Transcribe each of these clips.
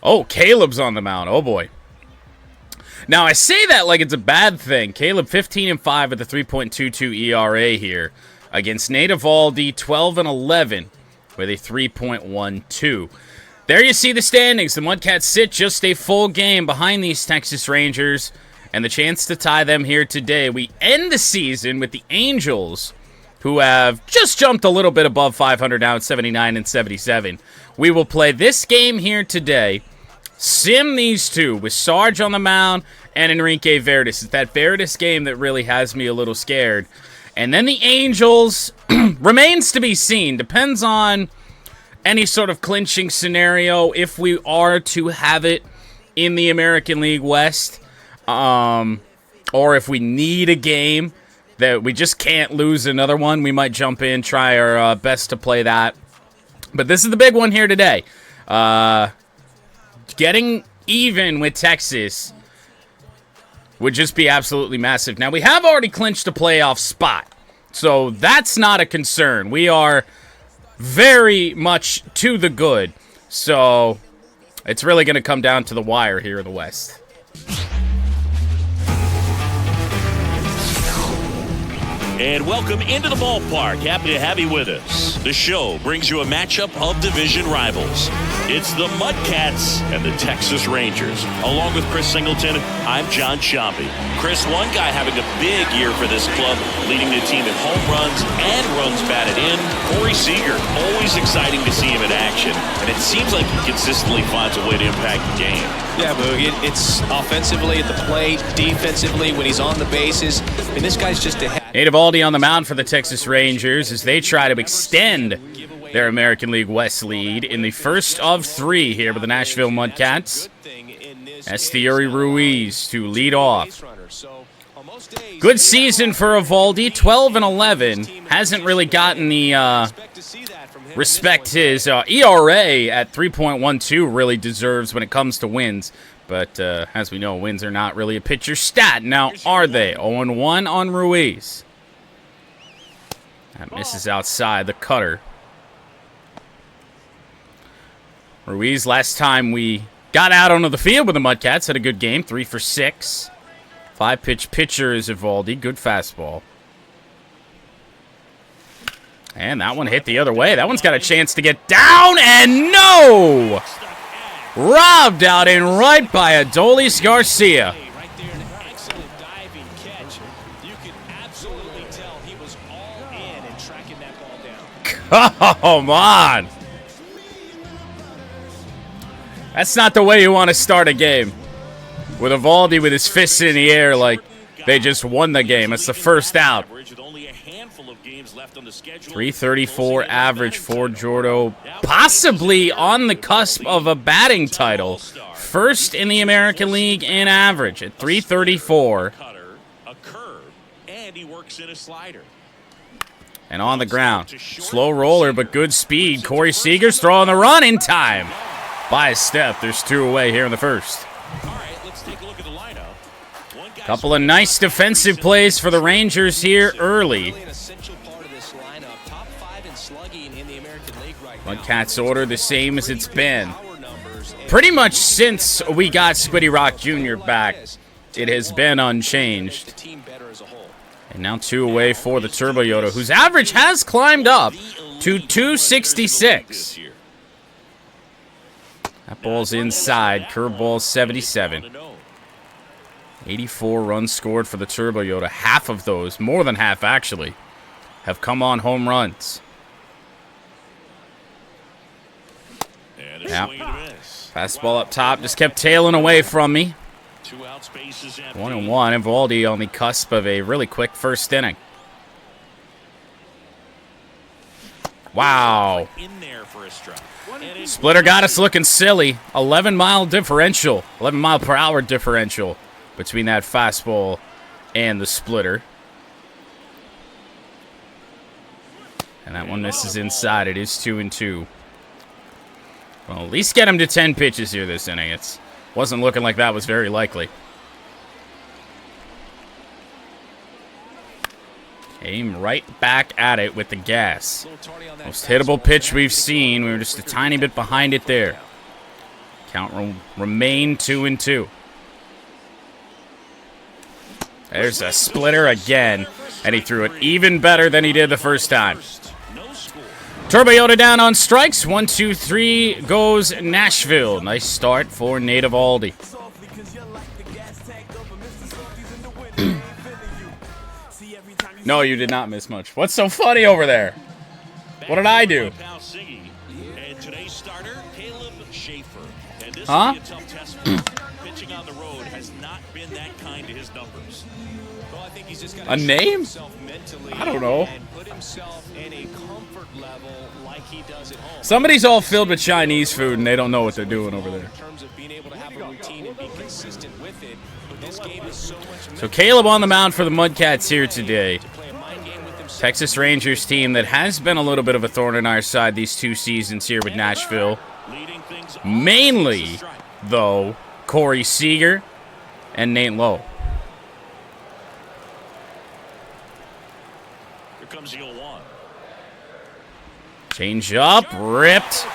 Oh, Caleb's on the mound. Oh, boy. Now, I say that like it's a bad thing. Caleb 15-5 with a 3.22 ERA here against Nate Eovaldi 12-11 with a 3.12. There you see the standings. The MudCats sit just a full game behind these Texas Rangers and the chance to tie them here today. We end the season with the Angels, who have just jumped a little bit above 500 now at 79-77. We will play this game here today. Sim these two with Sarge on the mound and Enrique Verdes. It's that Verdes game that really has me a little scared. And then the Angels remains to be seen. Depends on any sort of clinching scenario if we are to have it in the American League West. Or if we need a game that we just can't lose another one, we might jump in, try our best to play that. But this is the big one here today. Getting even with Texas would just be absolutely massive. Now, we have already clinched a playoff spot, so that's not a concern. We are very much to the good, so it's really going to come down to the wire here in the West. And welcome into the ballpark. Happy to have you with us. The show brings you a matchup of division rivals. It's the MudCats and the Texas Rangers. Along with Chris Singleton, I'm John Sciambi. Chris, one guy having a big year for this club, leading the team in home runs and runs batted in. Corey Seager, always exciting to see him in action. And it seems like he consistently finds a way to impact the game. Yeah, Boogie, it's offensively at the plate, defensively when he's on the bases. I mean, this guy's just a... Nate Eovaldi on the mound for the Texas Rangers as they try to extend their American League West lead in the first of three here with the Nashville MudCats. Esteury Ruiz to lead off. Good season for Eovaldi, 12-11. Hasn't really gotten the respect his ERA at 3.12 really deserves when it comes to wins. But as we know, wins are not really a pitcher's stat. Now, are they? 0-1 on Ruiz. That misses outside the cutter. Ruiz, last time we got out onto the field with the MudCats, had a good game, 3 for 6. 5-pitch pitcher is Eovaldi, good fastball. And that one hit the other way. That one's got a chance to get down, and no! Robbed out and right by Adolis Garcia. Come on! That's not the way you want to start a game. With Eovaldi with his fists in the air like they just won the game. It's the first out. 334 average for Jordo. Possibly on the cusp of a batting title. First in the American League in average at 334. And on the ground. Slow roller, but good speed. Corey Seager's throwing the run in time. By a step, there's 2 away here in the first. Couple of nice defensive plays for the Rangers here early. MudCats order the same as it's been. Pretty much since we got Squiddy Rock Jr. back, it has been unchanged. And now 2 away for the Turbo Yoda, whose average has climbed up to 266. That ball's inside. Curveball 77. 84 runs scored for the Turbo Yoda. Half of those, more than half actually, have come on home runs. Yep. Fastball up top just kept tailing away from me. 1-1. Eovaldi on the cusp of a really quick first inning. Wow. Splitter got us looking silly. 11-mile differential. 11-mile-per-hour differential between that fastball and the splitter. And that one misses inside. It is 2-2. Well, at least get him to 10 pitches here this inning. It wasn't looking like that was very likely. Came right back at it with the gas. Most hittable pitch we've seen. We were just a tiny bit behind it there. Count will remain 2-2. There's a splitter again, and he threw it even better than he did the first time. Turbo Yoda down on strikes. 1-2-3 goes Nashville. Nice start for Nate Eovaldi. No, you did not miss much. What's so funny over there? What did I do? Huh? Pitching on the road has not been that kind to his numbers. Well, I think he's just A name? I don't know. Put himself in a comfort level like he does at home. Somebody's all filled with Chinese food and they don't know what they're doing over there. In terms of being able to have a routine and be consistent with it, but this game is so much. So Caleb on the mound for the MudCats here today. Texas Rangers team that has been a little bit of a thorn in our side these 2 seasons here with Nashville. Mainly, though, Corey Seager and Nate Lowe. Here comes the 0-1. Change up, ripped.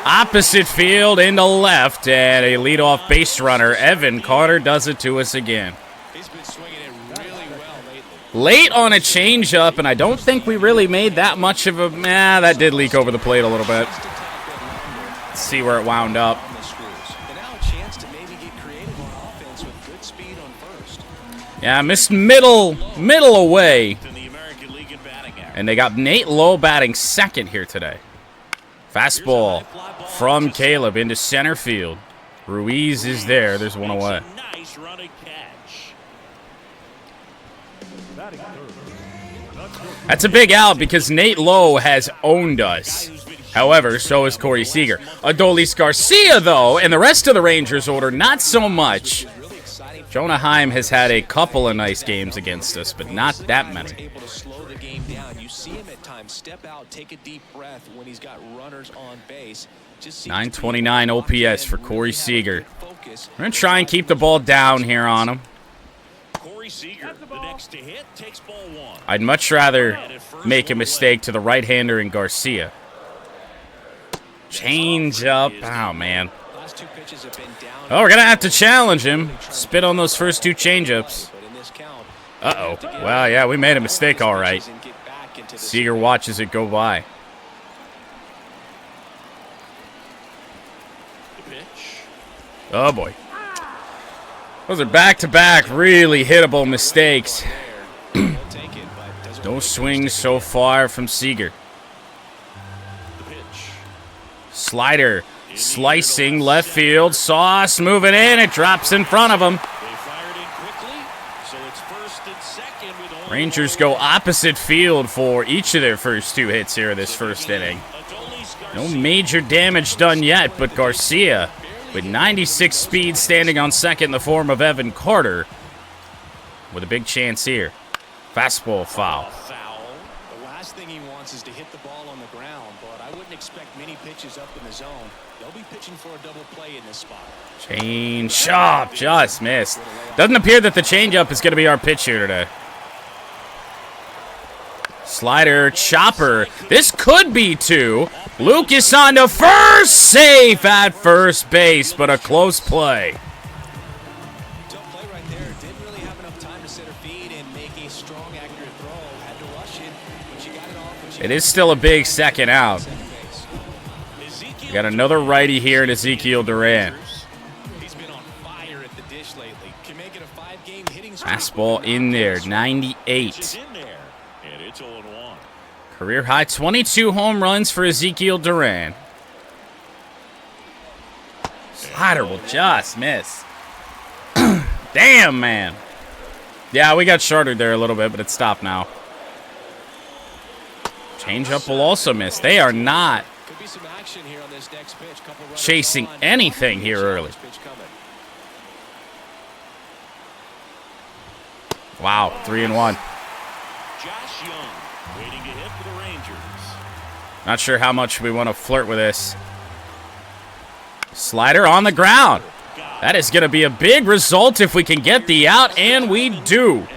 Opposite field into left, and a leadoff base runner, Evan Carter, does it to us again. He's been swinging it really well lately. Late on a changeup, and I don't think we really made that much of a... that did leak over the plate a little bit. Let's see where it wound up. Yeah, missed middle away. And they got Nate Lowe batting second here today. Fastball from Caleb into center field. Ruiz is there. There's one away. Nice running catch. That's a big out because Nate Lowe has owned us. However, so has Corey Seager. Adolis Garcia, though, and the rest of the Rangers order, not so much. Jonah Heim has had a couple of nice games against us, but not that many. Able to slow the game down. You see him at times step out, take a deep breath when he's got runners on base. 929 OPS for Corey Seager. We're going to try and keep the ball down here on him. Corey Seager, the next to hit, takes ball 1. I'd much rather make a mistake to the right-hander in Garcia. Change up. Oh, man. Oh, we're going to have to challenge him. Spit on those first 2 changeups. Uh-oh. Well, yeah, we made a mistake, all right. Seager watches it go by. Oh, boy. Those are back-to-back really hittable mistakes. No swings so far from Seager. Slider. Slicing left field. Sauce moving in. It drops in front of him. Rangers go opposite field for each of their first 2 hits here this first inning. No major damage done yet, but Garcia with 96 speed standing on second in the form of Evan Carter with a big chance here. Fastball foul. The last thing he wants is to hit the ball on the ground, but I wouldn't expect many pitches up in the zone. They'll be pitching for a double play in this spot. Change up, just missed. Doesn't appear that the changeup is going to be our pitch here today. Slider, chopper. This could be 2. Lucas on to first, safe at first base, but a close play. Tough play right there. Didn't really have enough time to set her feet and make a strong, accurate throw. Had to rush it, but she got it off. It is still a big second out. We got another righty here in Ezekiel Duran. He's been on fire at the dish lately. Can make it a 5-game hitting streak. Fastball in there, 98. Career high 22 home runs for Ezekiel Duran. Slider will just miss. Damn, man. Yeah, we got shorted there a little bit, but it's stopped now. Changeup will also miss. They are not chasing anything here early. Wow, 3-1. Not sure how much we want to flirt with this. Slider on the ground. That is going to be a big result if we can get the out, and we do.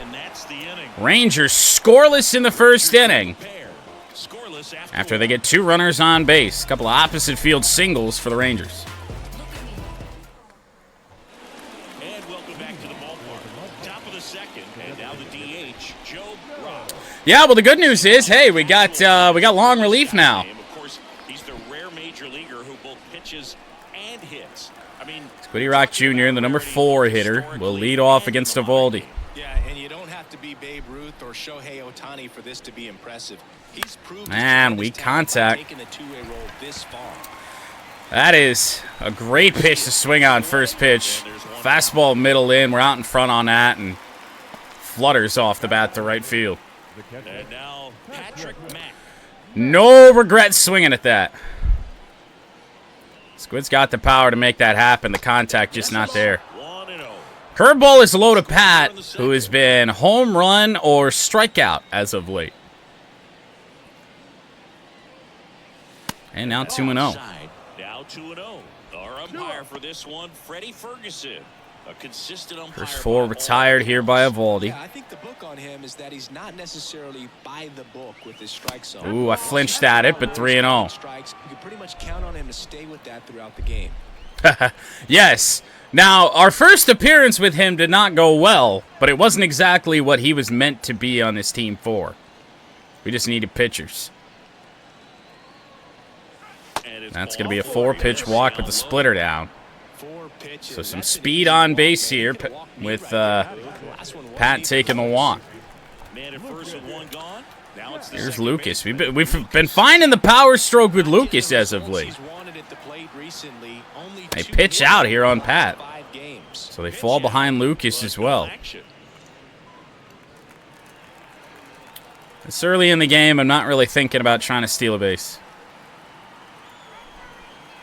Rangers scoreless in the first inning after they get 2 runners on base. A couple of opposite field singles for the Rangers. Yeah, well, the good news is, hey, we got long relief now. Of course, he's the rare major leaguer who both pitches and hits. I mean, Squiddy Rock Jr., the number 4 hitter, will lead off against Evaldi. Yeah, and you don't have to be Babe Ruth or Shohei Ohtani for this to be impressive. He's proved And weak contact. taking the two-way role this far. That is a great pitch to swing on first pitch. Fastball middle in. We're out in front on that, and flutters off the bat to right field. and now Patrick Mack. No regrets swinging at that. Squid's got the power to make that happen. The contact just not there. 1-0. Curveball is low to Pat, who has been home run or strikeout as of late. And now 2-0. Now 2-0. Our umpire for this one, Freddie Ferguson. A consistent umpire. First 4 retired here by Evaldi. Yeah, I think the book on him is that he's not necessarily by the book with his strike zone. Ooh, I flinched at it, but 3-0. Strikes, you can pretty much count on him to stay with that throughout the game. Yes. Now, our first appearance with him did not go well, but it wasn't exactly what he was meant to be on this team for. We just needed pitchers. That's going to be a 4-pitch walk with the splitter down. So some speed on base here with Pat taking the walk. Here's Lucas. We've been finding the power stroke with Lucas as of late. They pitch out here on Pat. So they fall behind Lucas as well. It's early in the game. I'm not really thinking about trying to steal a base.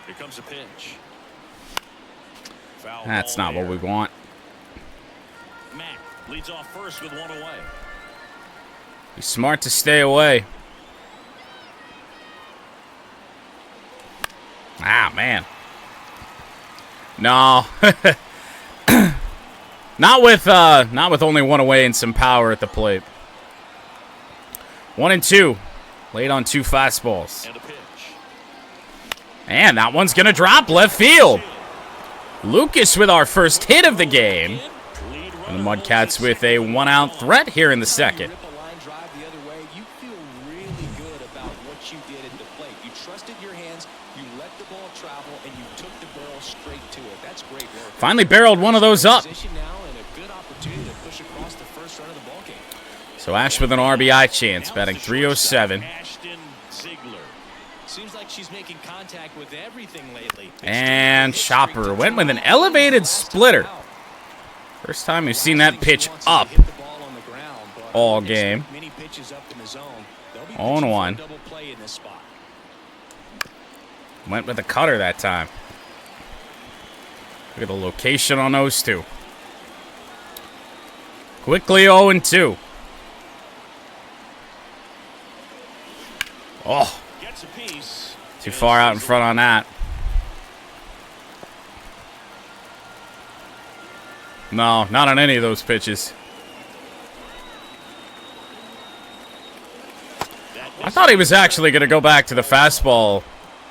Here comes a pitch. That's not what we want. Mack leads off first with 1 away. Be smart to stay away. Ah, man. No. not with only 1 away and some power at the plate. 1-2. Late on 2 fastballs. And a pitch. And that one's going to drop left field. Lucas with our first hit of the game. And the MudCats with a 1-out threat here in the second. You feel really good about what you did at the plate. You trusted your hands, you let the ball travel, and you took the ball straight to it. That's great work. Finally barreled one of those up. So Ash with an RBI chance, batting 307. Seems like she's making contact with everything lately. And Chopper went with an elevated splitter. First time we've seen that pitch up all game. 0-1. Went with a cutter that time. Look at the location on those two. Quickly 0-2. Oh. Too far out in front on that. No, not on any of those pitches. I thought he was actually going to go back to the fastball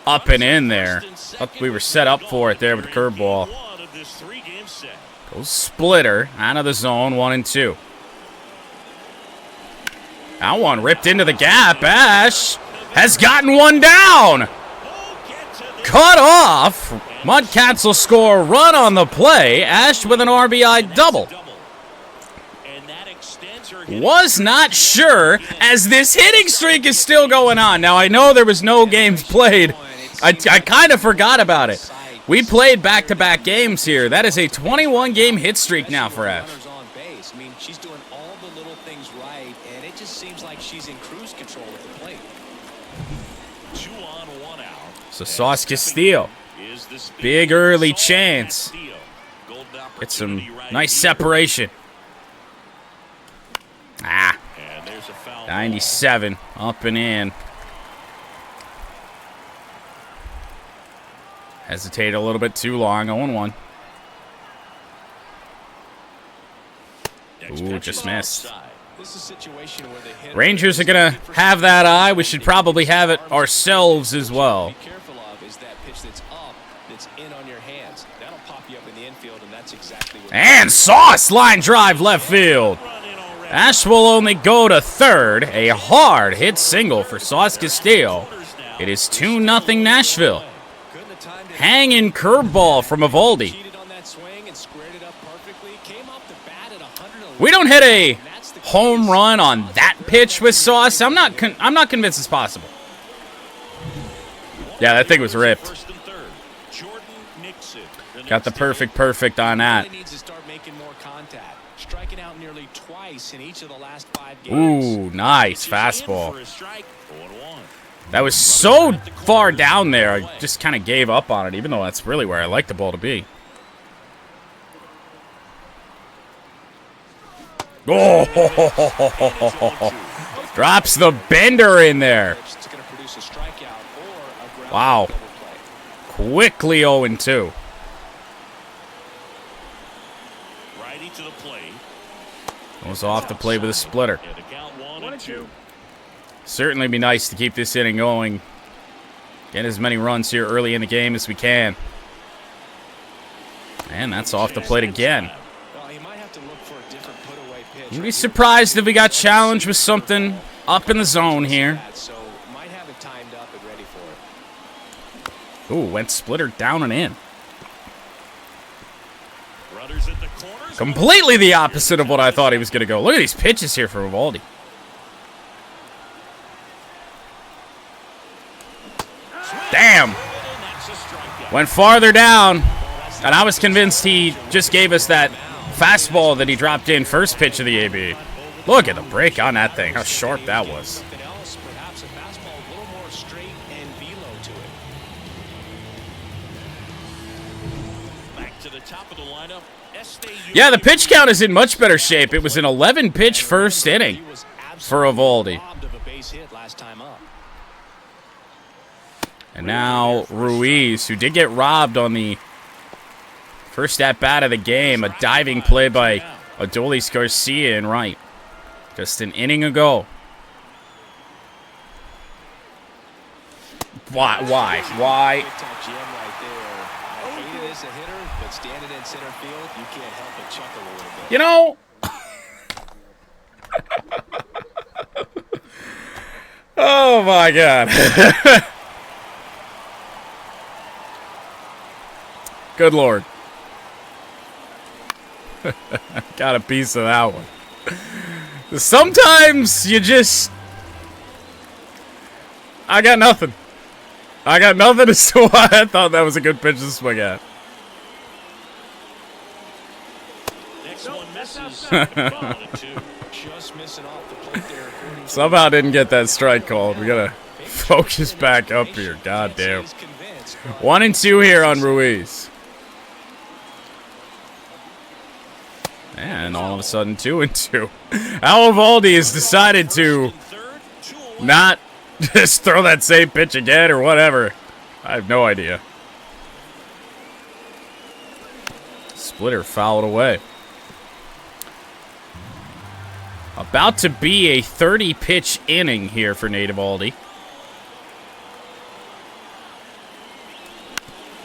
up and in there. Thought we were set up for it there with the curveball. Goes splitter out of the zone, 1-2. That one ripped into the gap. Ash has gotten one down. Cut off. MudCats will score a run on the play. Ash with an RBI double. Was not sure as this hitting streak is still going on. Now, I know there was no games played. I kind of forgot about it. We played back-to-back games here. That is a 21-game hit streak now for Ash. I mean, she's doing all the little things right, and it just seems like she's in cruise control at the plate. 2 on, 1 out. So Sauce Castillo. Big early chance. Get some nice separation. Ah. 97. Up and in. Hesitated a little bit too long. 0-1. Ooh, just missed. Rangers are going to have that eye. We should probably have it ourselves as well. And Sauce line drive left field. Ash will only go to third. A hard hit single for Sauce Castillo. It is 2-0 Nashville. Hanging curveball from Evaldi. We don't hit a home run on that pitch with Sauce. I'm not convinced it's possible. Yeah, that thing was ripped. Got the perfect on that. Ooh, nice fastball. That was so far down there, I just kind of gave up on it, even though that's really where I like the ball to be. Oh, drops the bender in there. Wow. Quickly 0-2. Goes off the plate with a splitter. Certainly be nice to keep this inning going. Get as many runs here early in the game as we can. And that's off the plate again. Wouldn't be surprised if we got challenged with something up in the zone here. Ooh, went splitter down and in. Completely the opposite of what I thought he was going to go. Look at these pitches here for Evaldi. Damn. Went farther down. And I was convinced he just gave us that fastball that he dropped in first pitch of the AB. Look at the break on that thing. How sharp that was. Yeah, the pitch count is in much better shape. It was an 11-pitch first inning for Evaldi. And now Ruiz, who did get robbed on the first at-bat of the game. A diving play by Adolis Garcia in right. Just an inning ago. Why? You know, oh my God. Good Lord. Got a piece of that one. Sometimes you just... I got nothing as to why I thought that was a good pitch to swing at. Somehow didn't get that strike called. We gotta focus back up here. God damn. 1-2 here on Ruiz. And all of a sudden 2-2. How Evaldi has decided to not just throw that same pitch again or whatever. I have no idea. Splitter fouled away. About to be a 30-pitch inning here for Nate Evaldi.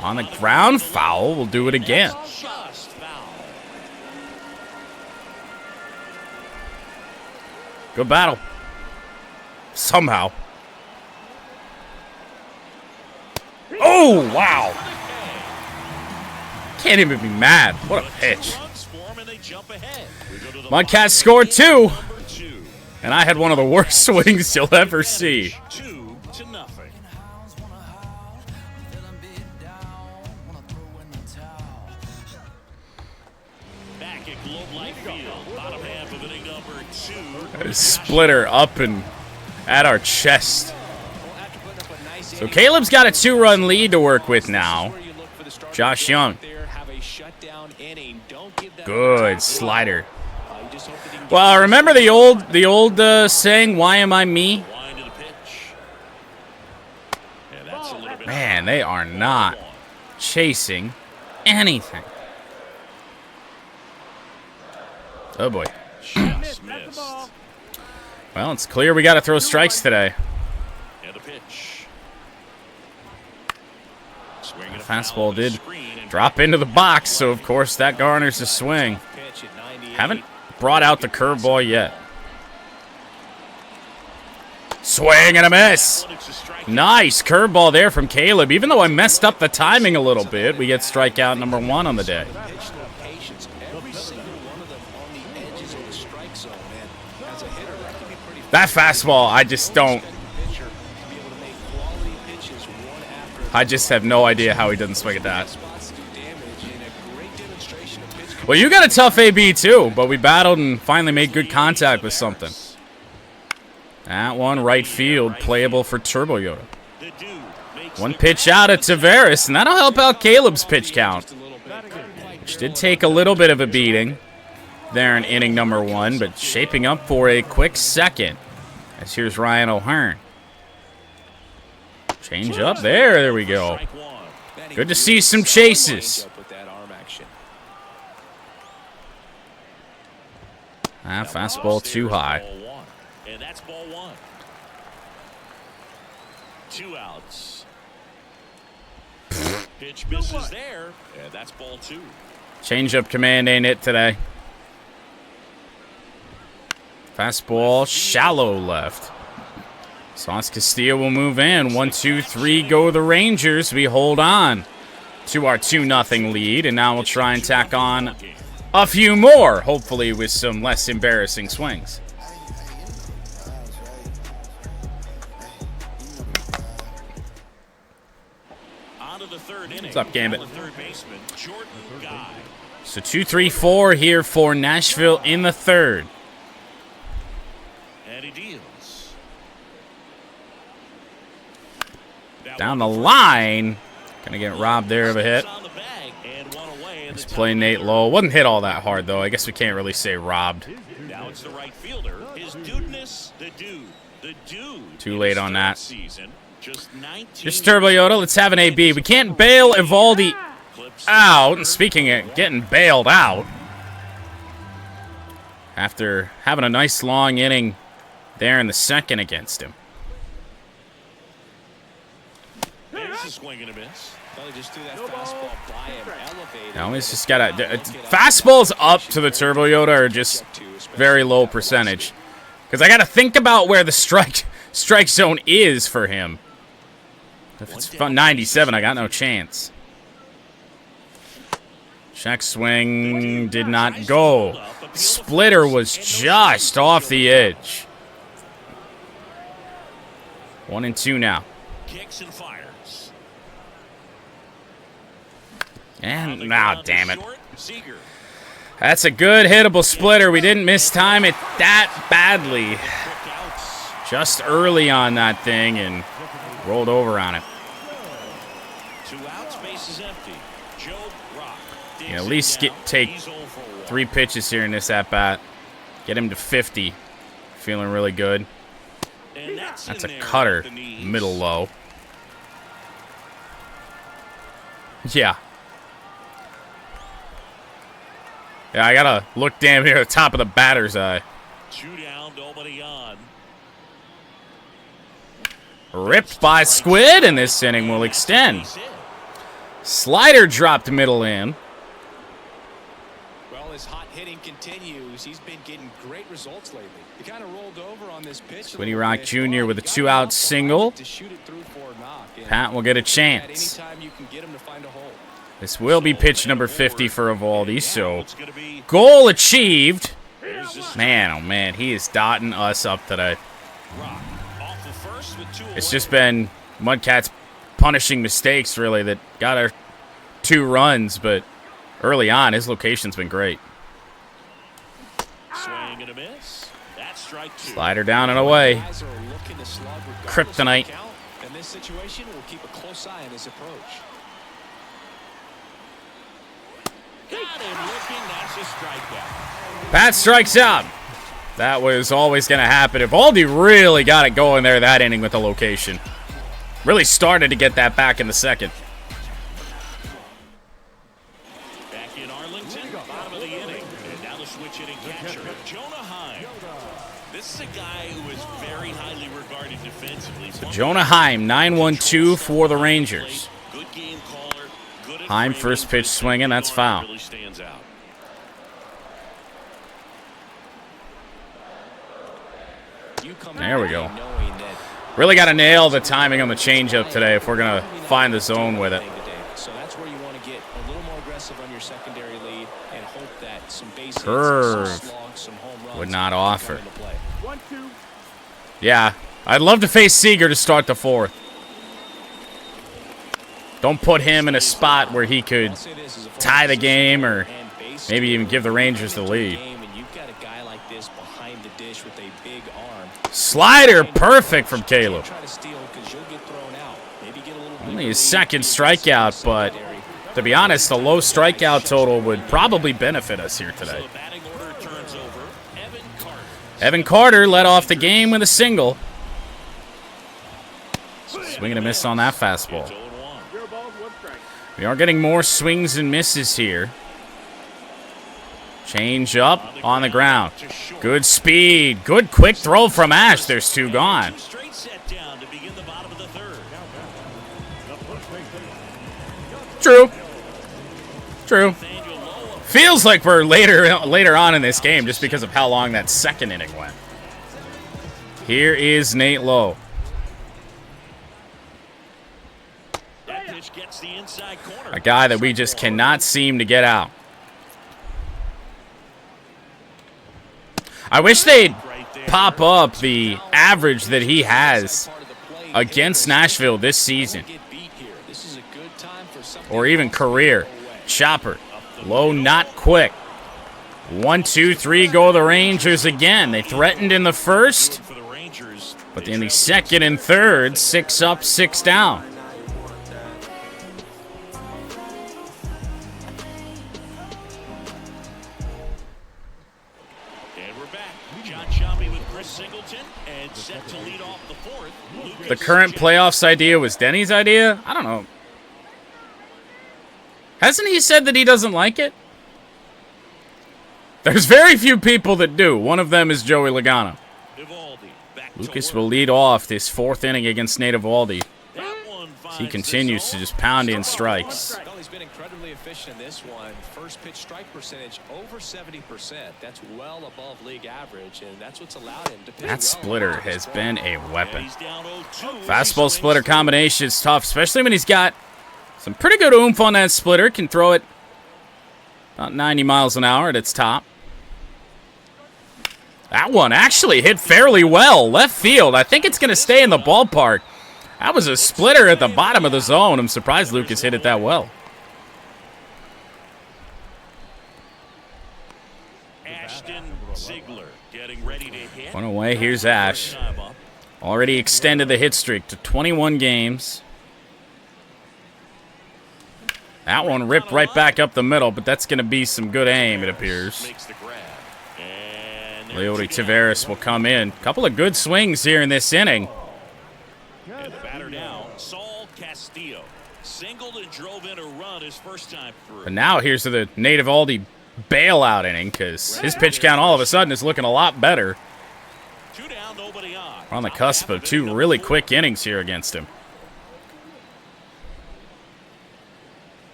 On the ground, foul. We'll do it again. Good battle. Somehow. Oh, wow. Can't even be mad. What a pitch. MudCats scored 2. And I had one of the worst swings you'll ever see. Splitter up and at our chest. So Caleb's got a 2-run lead to work with now. Josh Young. Good slider. Well, remember the old saying, "Why am I me?" Man, they are not chasing anything. Oh boy. Well, it's clear we got to throw strikes today. The fastball did drop into the box, so of course that garners a swing. Haven't brought out the curveball yet. Swing and a miss. Nice curveball there from Caleb. Even though I messed up the timing a little bit, we get strikeout number 1 on the day. That fastball, I just don't. I just have no idea how he doesn't swing at that. Well, you got a tough AB too, but we battled and finally made good contact with something. That one, right field, playable for Turbo Yoda. One pitch out at Tavares, and that'll help out Caleb's pitch count, which did take a little bit of a beating there in inning number 1, but shaping up for a quick second. As here's Ryan O'Hearn. Change up there. There we go. Good to see some chases. Fastball too high. And that's ball 1. 2 outs. Pitch misses there, and that's ball 2. Change-up command ain't it today. Fastball shallow left. Sauce Castillo will move in. 1, 2, 3 go the Rangers. We hold on to our 2-0 lead, and now we'll try and tack on a few more, hopefully with some less embarrassing swings. What's up, Gambit? So 2-3-4 here for Nashville in the 3rd. And he deals. Down the line. Gonna get robbed there of a hit. Let's play Nate Lowe. Wasn't hit all that hard, though. I guess we can't really say robbed. Now it's the right fielder. His dudeness, the dude. Too late on that. Just Turbo Yoda. Let's have an AB. We can't bail Evaldi out. And speaking of getting bailed out, after having a nice long inning there in the 2nd against him. There's a swing and a miss. Just threw that fastball by him, elevated. Now he's just got a fastballs up to the Turbo Yoda are just very low percentage. Because I got to think about where the strike zone is for him. If it's 97, I got no chance. Check swing did not go. Splitter was just off the edge. 1 and 2 now. Kicks and fires. And now, damn it. That's a good hittable splitter. We didn't mistime it that badly. Just early on that thing and rolled over on it. 2 outs, base is empty. Joe Rock. At least take 3 pitches here in this at-bat. Get him to 50. Feeling really good. That's a cutter, middle low. Yeah. Yeah, I gotta look damn near the top of the batter's eye. 2 down, nobody on. Ripped by Squid, and this inning will extend. Slider dropped middle in. Well, his hot hitting continues. He's been getting great results lately. He kind of rolled over on this pitch. Squiddy Rock Jr. with a 2-out single. Pat will get a chance. Anytime you can get him to find a hole. This will be pitch number 50 for Evaldi, so goal achieved. Man, oh man, he is dotting us up today. It's just been MudCats punishing mistakes, really, that got our 2 runs, but early on, his location's been great. Swing and a miss. That's strike 2. Slider down and away. Kryptonite. In this situation, we'll keep a close eye on his approach. Got him looking. That's a strikeout. Pat strikes out. That was always going to happen. Evaldi really got it going there that inning with the location. Really started to get that back in the 2nd. Back in Arlington, bottom of the inning. And now the switch hitting catcher, Jonah Heim. This is a guy who is very highly regarded defensively. So Jonah Heim, 9-1-2 for the Rangers. Good game caller. Good Heim first pitch swinging, that's foul. There we go. Really got to nail the timing on the changeup today if we're going to find the zone with it. So that's where you want to get a little more aggressive on your secondary lead and hope that some base hits, Curve. some slugs, some home runs Would not offer. come into play. 1-2. Yeah, I'd love to face Seager to start the fourth. Don't put him in a spot where he could tie the game or maybe even give the Rangers the lead. Slider, perfect from Caleb. Only his second strikeout, but to be honest, the low strikeout total would probably benefit us here today. Evan Carter led off the game with a single. Swing and a miss on that fastball. We are getting more swings and misses here. Change up on the ground. Good speed. Good quick throw from Ash. There's two gone. True. True. Feels like we're later on in this game just because of how long that second inning went. Here is Nate Lowe. A guy that we just cannot seem to get out. I wish they'd pop up the average that he has against Nashville this season. Or even career. Chopper. Low, not quick. 1, 2, 3 go the Rangers again. They threatened in the first, but in the second and third, 6 up, 6 down. The current playoffs idea was Denny's idea? I don't know. Hasn't he said that he doesn't like it? There's very few people that do. One of them is Joey Logano. Lucas will lead off this fourth inning against Nate Eovaldi. He continues to just pound in strikes. He's been incredibly efficient in this one. First pitch strike percentage over 70%. That's well above league average, and that's what's allowed him to pitch. That splitter has been a weapon. Fastball splitter combination is tough, especially when he's got some pretty good oomph on that splitter. Can throw it about 90 miles an hour at its top. That one actually hit fairly well. Left field. I think it's going to stay in the ballpark. That was a splitter at the bottom of the zone. I'm surprised Lucas hit it that well. One away. Here's Ash. Already extended the hit streak to 21 games. That one ripped right back up the middle, but that's going to be some good aim, it appears. Leody Taveras will come in. Couple of good swings here in this inning. And the batter now, Saul Castillo. Singled and drove in a run his first time through. But now here's to the Nate Eovaldi bailout inning, because his pitch count all of a sudden is looking a lot better. Two down, nobody on. We're on the cusp of two really quick innings here against him.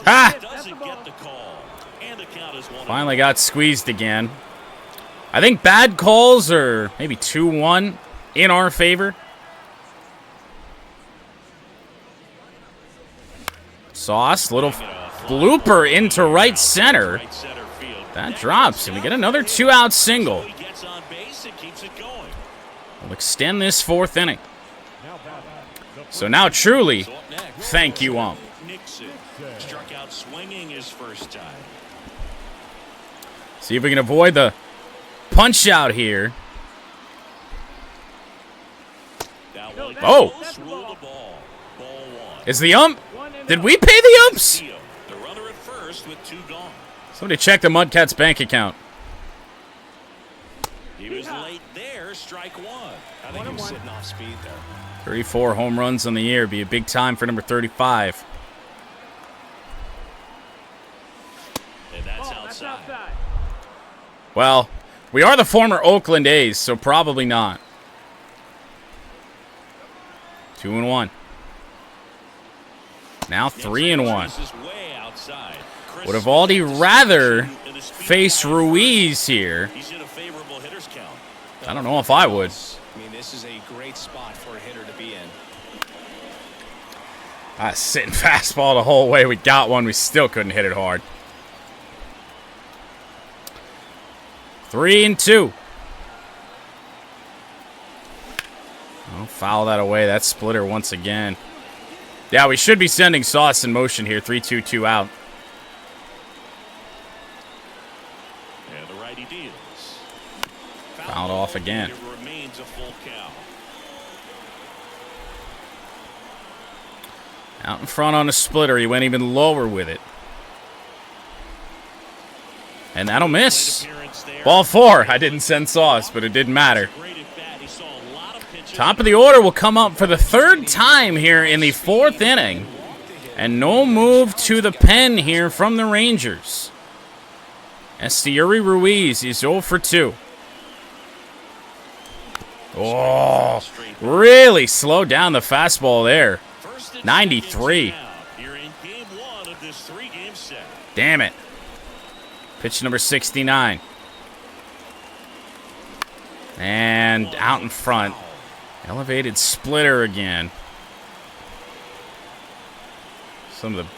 Ha! Doesn't get the call. And the count is 1-0. Finally got squeezed again. I think bad calls are maybe 2-1 in our favor. Sauce, little blooper into right center. That drops, and we get another two-out single. We'll extend this fourth inning. So now truly, thank you, ump. Struck out swinging his first time. See if we can avoid the punch out here. Oh! Is the ump? Did we pay the umps? The runner at first with two gone. Somebody check the MudCats bank account. He was late there, strike one. I think he was sitting off speed there. 34 home runs on the year. Be a big time for number 35. And that's outside. Well, we are the former Oakland A's, so probably not. 2-1. Now 3-1. Would Eovaldi rather face Ruiz here? He's in a favorable hitter's count. I don't know if I would. I mean, this is a great spot for a hitter to be in. Sitting fastball the whole way. We got one. We still couldn't hit it hard. 3-2. Oh, foul that away. That splitter once again. Yeah, we should be sending Sauce in motion here. 3-2 out. And the righty deals. Fouled off again. It remains a full count. Out in front on the splitter. He went even lower with it. And that'll miss. Ball 4. I didn't send Sauce, but it didn't matter. Top of the order will come up for the 3rd time here in the 4th inning. And no move to the pen here from the Rangers. Esteury Ruiz is 0 for 2. Oh, really slowed down the fastball there. 93. Damn it. Pitch number 69. And out in front. Elevated splitter again. Some of the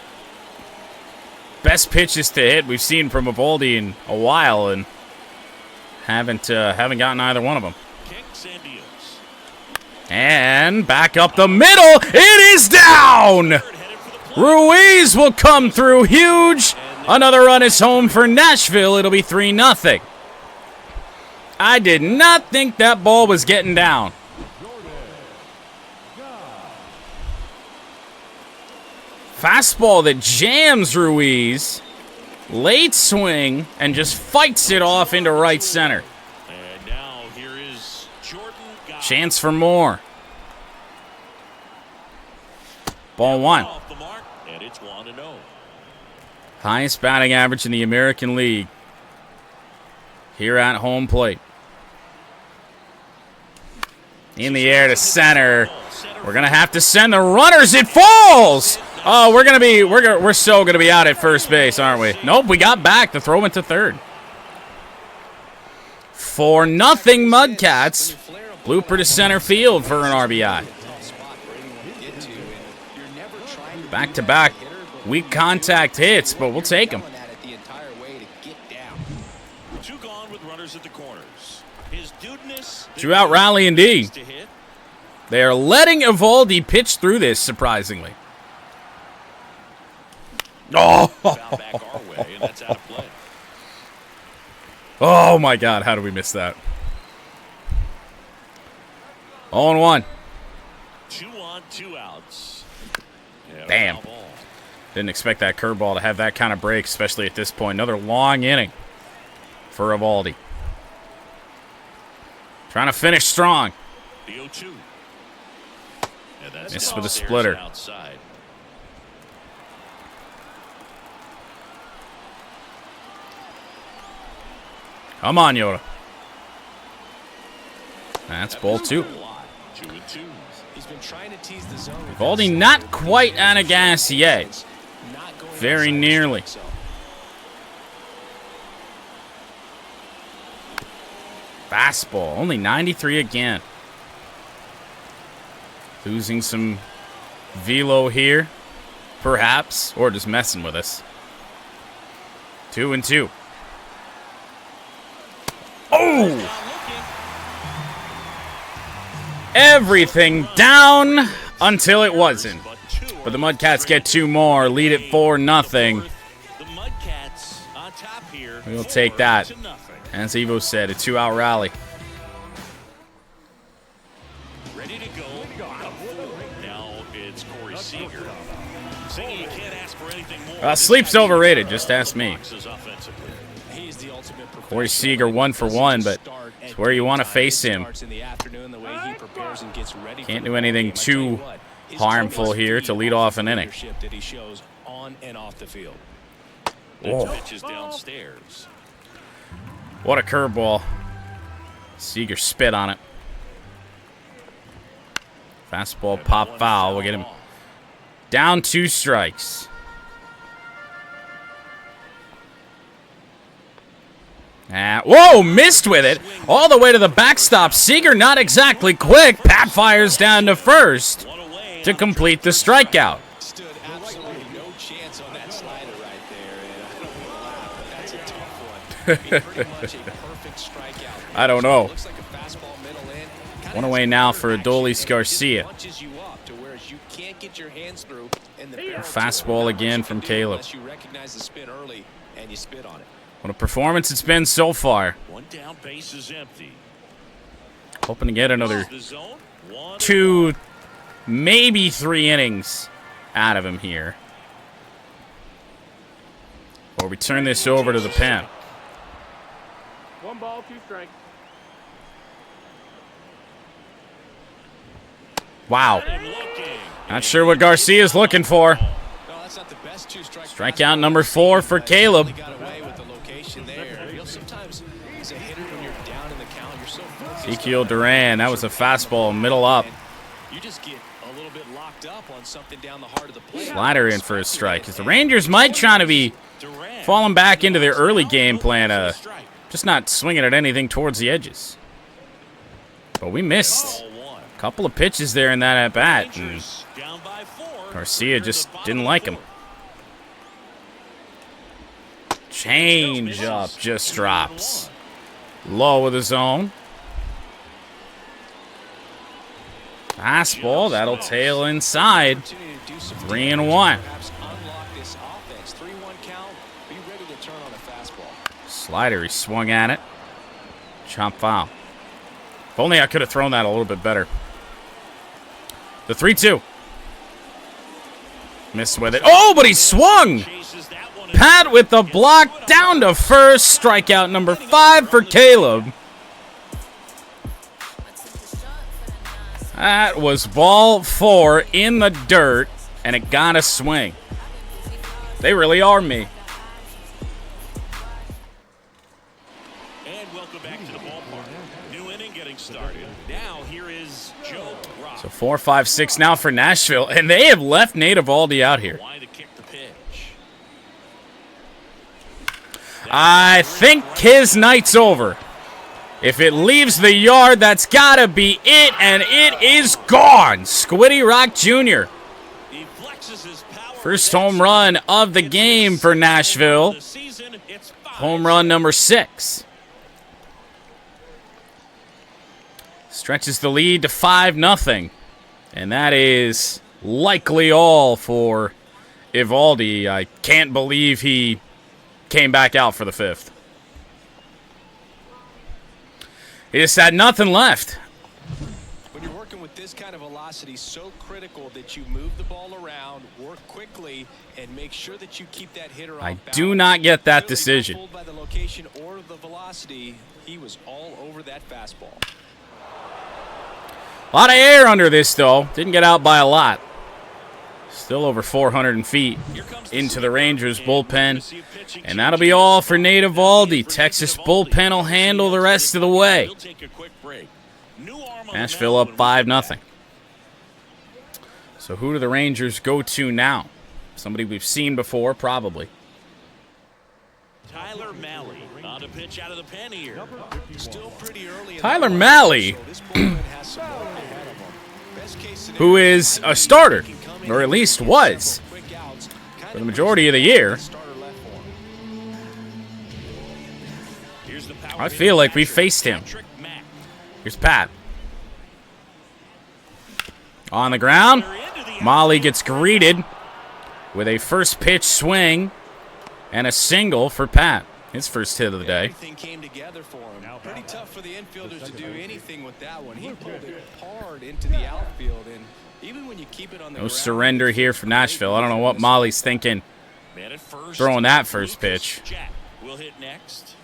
best pitches to hit we've seen from Eovaldi in a while, and haven't gotten either one of them. And back up the middle. It is down. Ruiz will come through huge. Another run is home for Nashville. It'll be 3-0. I did not think that ball was getting down. Fastball that jams Ruiz. Late swing and just fights it off into right center. And now here is Jordan. Chance for more. Ball 1. Off the mark, and it's 1-0. Highest batting average in the American League. Here at home plate. In the air to center. We're gonna have to send the runners. It falls. Oh, we're so gonna be out at first base, aren't we? Nope, we got back. The throw went to third. 4-0 MudCats. Blooper to center field for an RBI. Back-to-back weak contact hits, but we'll take them. Two gone with runners at the corners. His dudeness. 2-out rally indeed. They are letting Eovaldi pitch through this, surprisingly. Oh! Oh my God! How did we miss that? 0-1. 2 on, 2 outs. Damn. Didn't expect that curveball to have that kind of break, especially at this point. Another long inning for Eovaldi. Trying to finish strong. The 0-2. Missed with a splitter. Outside. Come on, Yoda. That's ball 2. 2-2. Eovaldi not quite out of gas yet. Very nearly. Fastball. Only 93 again. Losing some velo here, perhaps, or just messing with us. 2-2. Oh! Everything down until it wasn't. But the MudCats get 2 more, lead it 4-0. We'll take that. As Evo said, a 2-out rally. Ready to go. Now it's Corey Seager. Saying you can't ask for anything more. Sleep's overrated, just ask me. Corey Seager 1 for 1, but it's where you want to face him. Can't do anything too harmful here to lead off an inning. Oh. What a curveball. Seager spit on it. Fastball pop foul. We'll get him down 2 strikes. Whoa, missed with it. All the way to the backstop. Seager not exactly quick. Pat fires down to first to complete the strikeout. Stood absolutely no chance on that slider right there. And I don't want to laugh, but that's a tough one. I mean, pretty much a perfect strikeout. I don't know. Looks like a fastball middle in. One away now for Adolis Garcia. Punches you up to where you can't get your hands through. And the Fastball again from Caleb. Unless you recognize the spin early and you spit on it. What a performance it's been so far. One down, base is empty. Hoping to get another The zone, 2, maybe 3 innings out of him here. Or we turn this over to the pen. 1 ball, 2 strikes. Wow. looking. Not sure what Garcia's looking for. No, that's not the best 2-strike. Strikeout number 4 for Caleb. Got away with the location there. You know, sometimes as a hitter when you're down in the count, you're so focused. Ezekiel Duran, that was a fastball, middle up. You just get a little bit locked up on something down the heart of the plate. Slider in for a strike. Because the Rangers might try to be falling back into their early game plan, just not swinging at anything towards the edges. But we missed a couple of pitches there in that at-bat, and Garcia just didn't like him. Change up just drops. Low of the zone. Fastball, that'll tail inside. 3-1. Slider, he swung at it. Chop foul. If only I could have thrown that a little bit better. The 3-2. Missed with it. Oh, but he swung! Pat with the block down to first. Strikeout number 5 for Caleb. That was ball 4 in the dirt, and it got a swing. They really are me. And welcome back to the ballpark. New inning getting started. Now here is Joe Rock. So 4, 5, 6 now for Nashville, and they have left Nate Eovaldi out here. Why to kick the pitch? I think his night's over. If it leaves the yard, that's got to be it, and it is gone. Squiddy Rock Jr. He flexes his power. First home run of the game for Nashville. The season, it's 5. Home run number 6. Stretches the lead to 5-0. And that is likely all for Eovaldi. I can't believe he came back out for the 5th. He just had nothing left. When you're working with this kind of velocity, so critical that you move the ball around, work quickly, and make sure that you keep that hitter off I balance. do not get that Really decision. not fooled by the location or the velocity. He was all over that fastball. A lot of air under this, though. Didn't get out by a lot. Still over 400 feet into the Rangers bullpen. And that'll be all for Nate Eovaldi. Texas bullpen will handle the rest of the way. Nashville up 5-0. So who do the Rangers go to now? Somebody we've seen before, probably. Tyler Malley on a pitch out of the pen here. Still pretty early in Tyler the Malley, so this bullpen has some work ahead of him. Best case scenario, who is a starter, or at least was, quick outs, kind for the majority of the year. starter left for him. Here's the power I feel like we faced him. Patrick Mack. Here's Pat. On the ground, Molly gets greeted with a first pitch swing and a single for Pat. His first hit of the day. Everything came together for him. Pretty tough for the infielders to do anything with that one. He pulled it hard into the outfield, and even when you keep it on the No ground, surrender here for Nashville. I don't know what Molly's thinking. Man at first. Throwing that first pitch. Jack will hit next.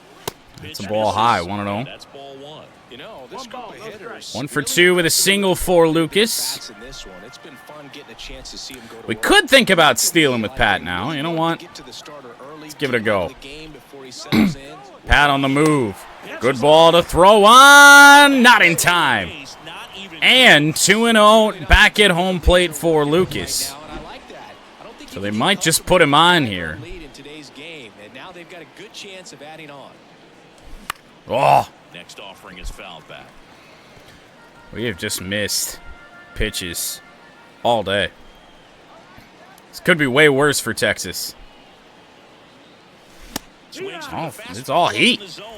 It's a ball high, 1-0. That's ball 1. You know, this group of hitters 1 for 2 with a single for Lucas. bats in this one. It's been fun getting a chance to see him go to We work. could think about stealing with Pat now. You know what? Get to the starter early, Let's give it a go. the game before he settles in. Pat on the move. Good ball to throw on. Not in time. And 2-0 back at home plate for Lucas. Now, and I like that. I don't think So you they can might get just put him on here. lead in today's game, and now they've got a good chance of adding on. Oh, Next offering is fouled back. we have just missed pitches all day. This could be way worse for Texas. Swings for Oh, the it's all fastball heat. in the zone.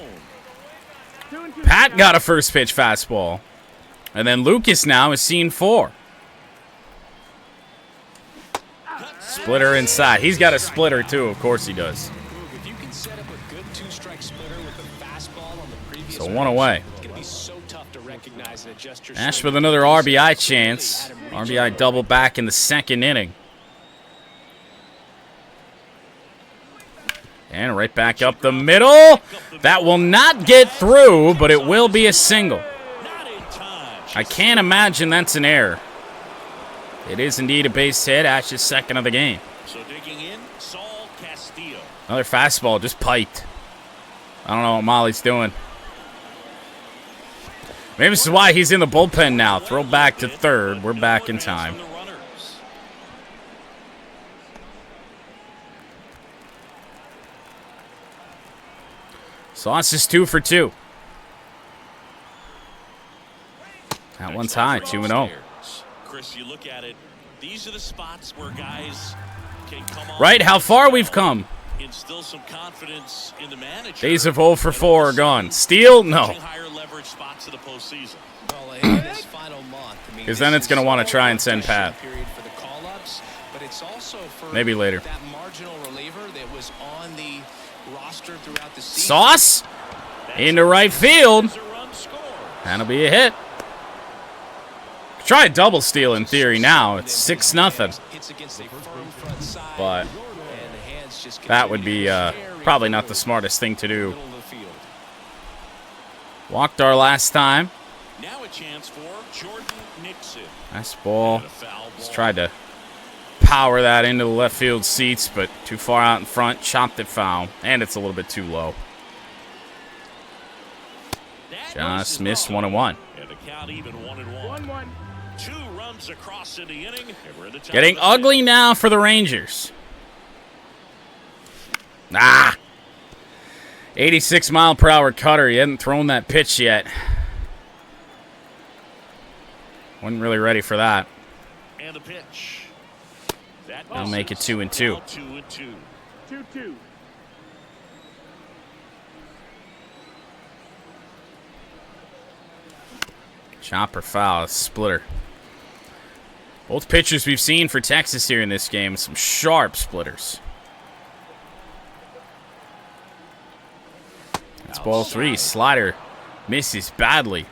2-2 Pat got a first pitch fastball. And then Lucas now is seeing 4. Splitter inside. He's got a splitter too. Of course he does. If you can set up a good 2-strike splitter with a fastball on the previous So 1 away. it's going to be so tough to recognize and adjust your Nash swing. with another RBI chance. RBI double back in the 2nd inning. And right back up the middle. That will not get through, but it will be a single. Not in time. I can't imagine that's an error. It is indeed a base hit. Ash's 2nd of the game. So digging in, Saul Castillo. Another fastball just piped. I don't know what Molly's doing. Maybe this is why he's in the bullpen now. Throw back to 3rd. We're back in time. Sauce is 2 for 2. That one's high, 2-0. Chris, you look at it, these are the spots where guys can come on. Right, how far we've come. Instill some confidence in the manager. Days of 0 for 4 are gone. Steal? No. Higher leverage spots of the postseason. Well, in this final month, I mean, Because then it's going to want to try and send Pat. period for the call-ups, but it's also for Maybe later. that marginal reliever that was on the roster throughout the season. Sauce into right field. There's a run scored. That'll be a hit. Try a double steal in theory now. It's 6-0. Hits against a firm front side, But and the hands just that would continue be to probably not the smartest thing to do. middle of the field. Walked our last time. Now a chance for Jordan Nixon. Nice ball. And a foul Just ball. tried to power that into the left field seats, but too far out in front. Chopped it foul. And it's a little bit too low. That Just misses missed wrong. 1-1. And the count even 1-1. 1-1. 2 runs across in the inning. And we're in the top Getting of the ugly fifth. now for the Rangers. 86-mile-per-hour cutter. He hadn't thrown that pitch yet. Wasn't really ready for that. And the pitch. That They'll make it misses. 2-2. Now 2-2. 2-2. Chopper foul, splitter. Both pitchers we've seen for Texas here in this game, some sharp splitters. That's ball 3. Slider misses badly.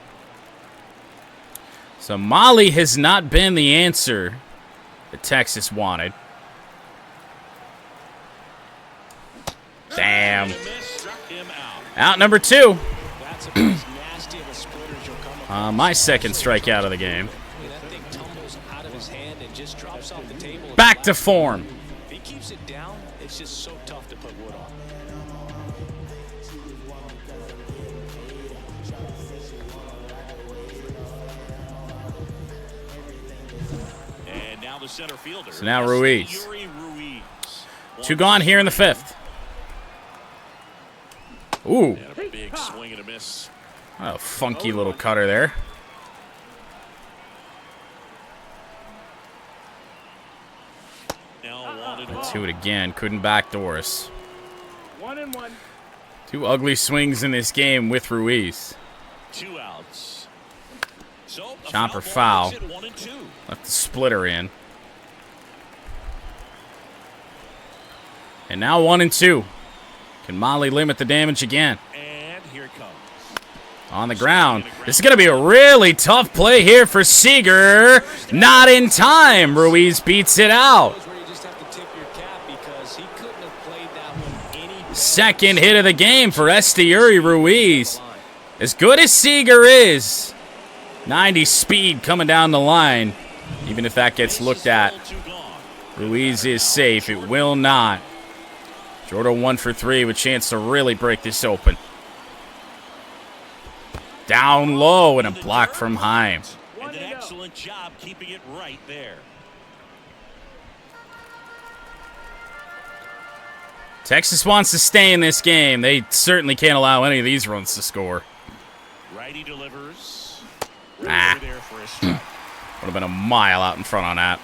So Molly has not been the answer that Texas wanted. Damn. And a miss struck him out. Out number 2. That's about as nasty of a splitter as you'll come across. My 2nd strikeout of the game. I mean, that thing tumbles out of his hand and just drops off the table. Back to form. If he keeps it down, it's just so tough to put wood on. And now the center fielder. So now Ruiz. Yuri Ruiz. 2 gone here in the 5th. Ooh. And a big swing and a miss. A funky little cutter there. Now 1-1. Do it again. Couldn't backdoor us. 1-1. 2 ugly swings in this game with Ruiz. 2 outs. So a Chopper foul. foul. Ball makes it 1-2. Left the splitter in. And now 1-2. Can Molly limit the damage again? And here it comes. On the ground. This is going to be a really tough play here for Seager. Not in time. Ruiz beats it out. Where you just have to tip your cap because he couldn't have played that one any better. 2nd hit of the game for Yuri Ruiz. As good as Seager is, 90 speed coming down the line. Even if that gets looked at, Ruiz is safe. It will not. Jordan 1 for 3 with a chance to really break this open. Down low and a block from Heim. And an excellent job keeping it right there. Texas wants to stay in this game. They certainly can't allow any of these runs to score. Righty delivers. Ah. There for a strike. Would have been a mile out in front on that.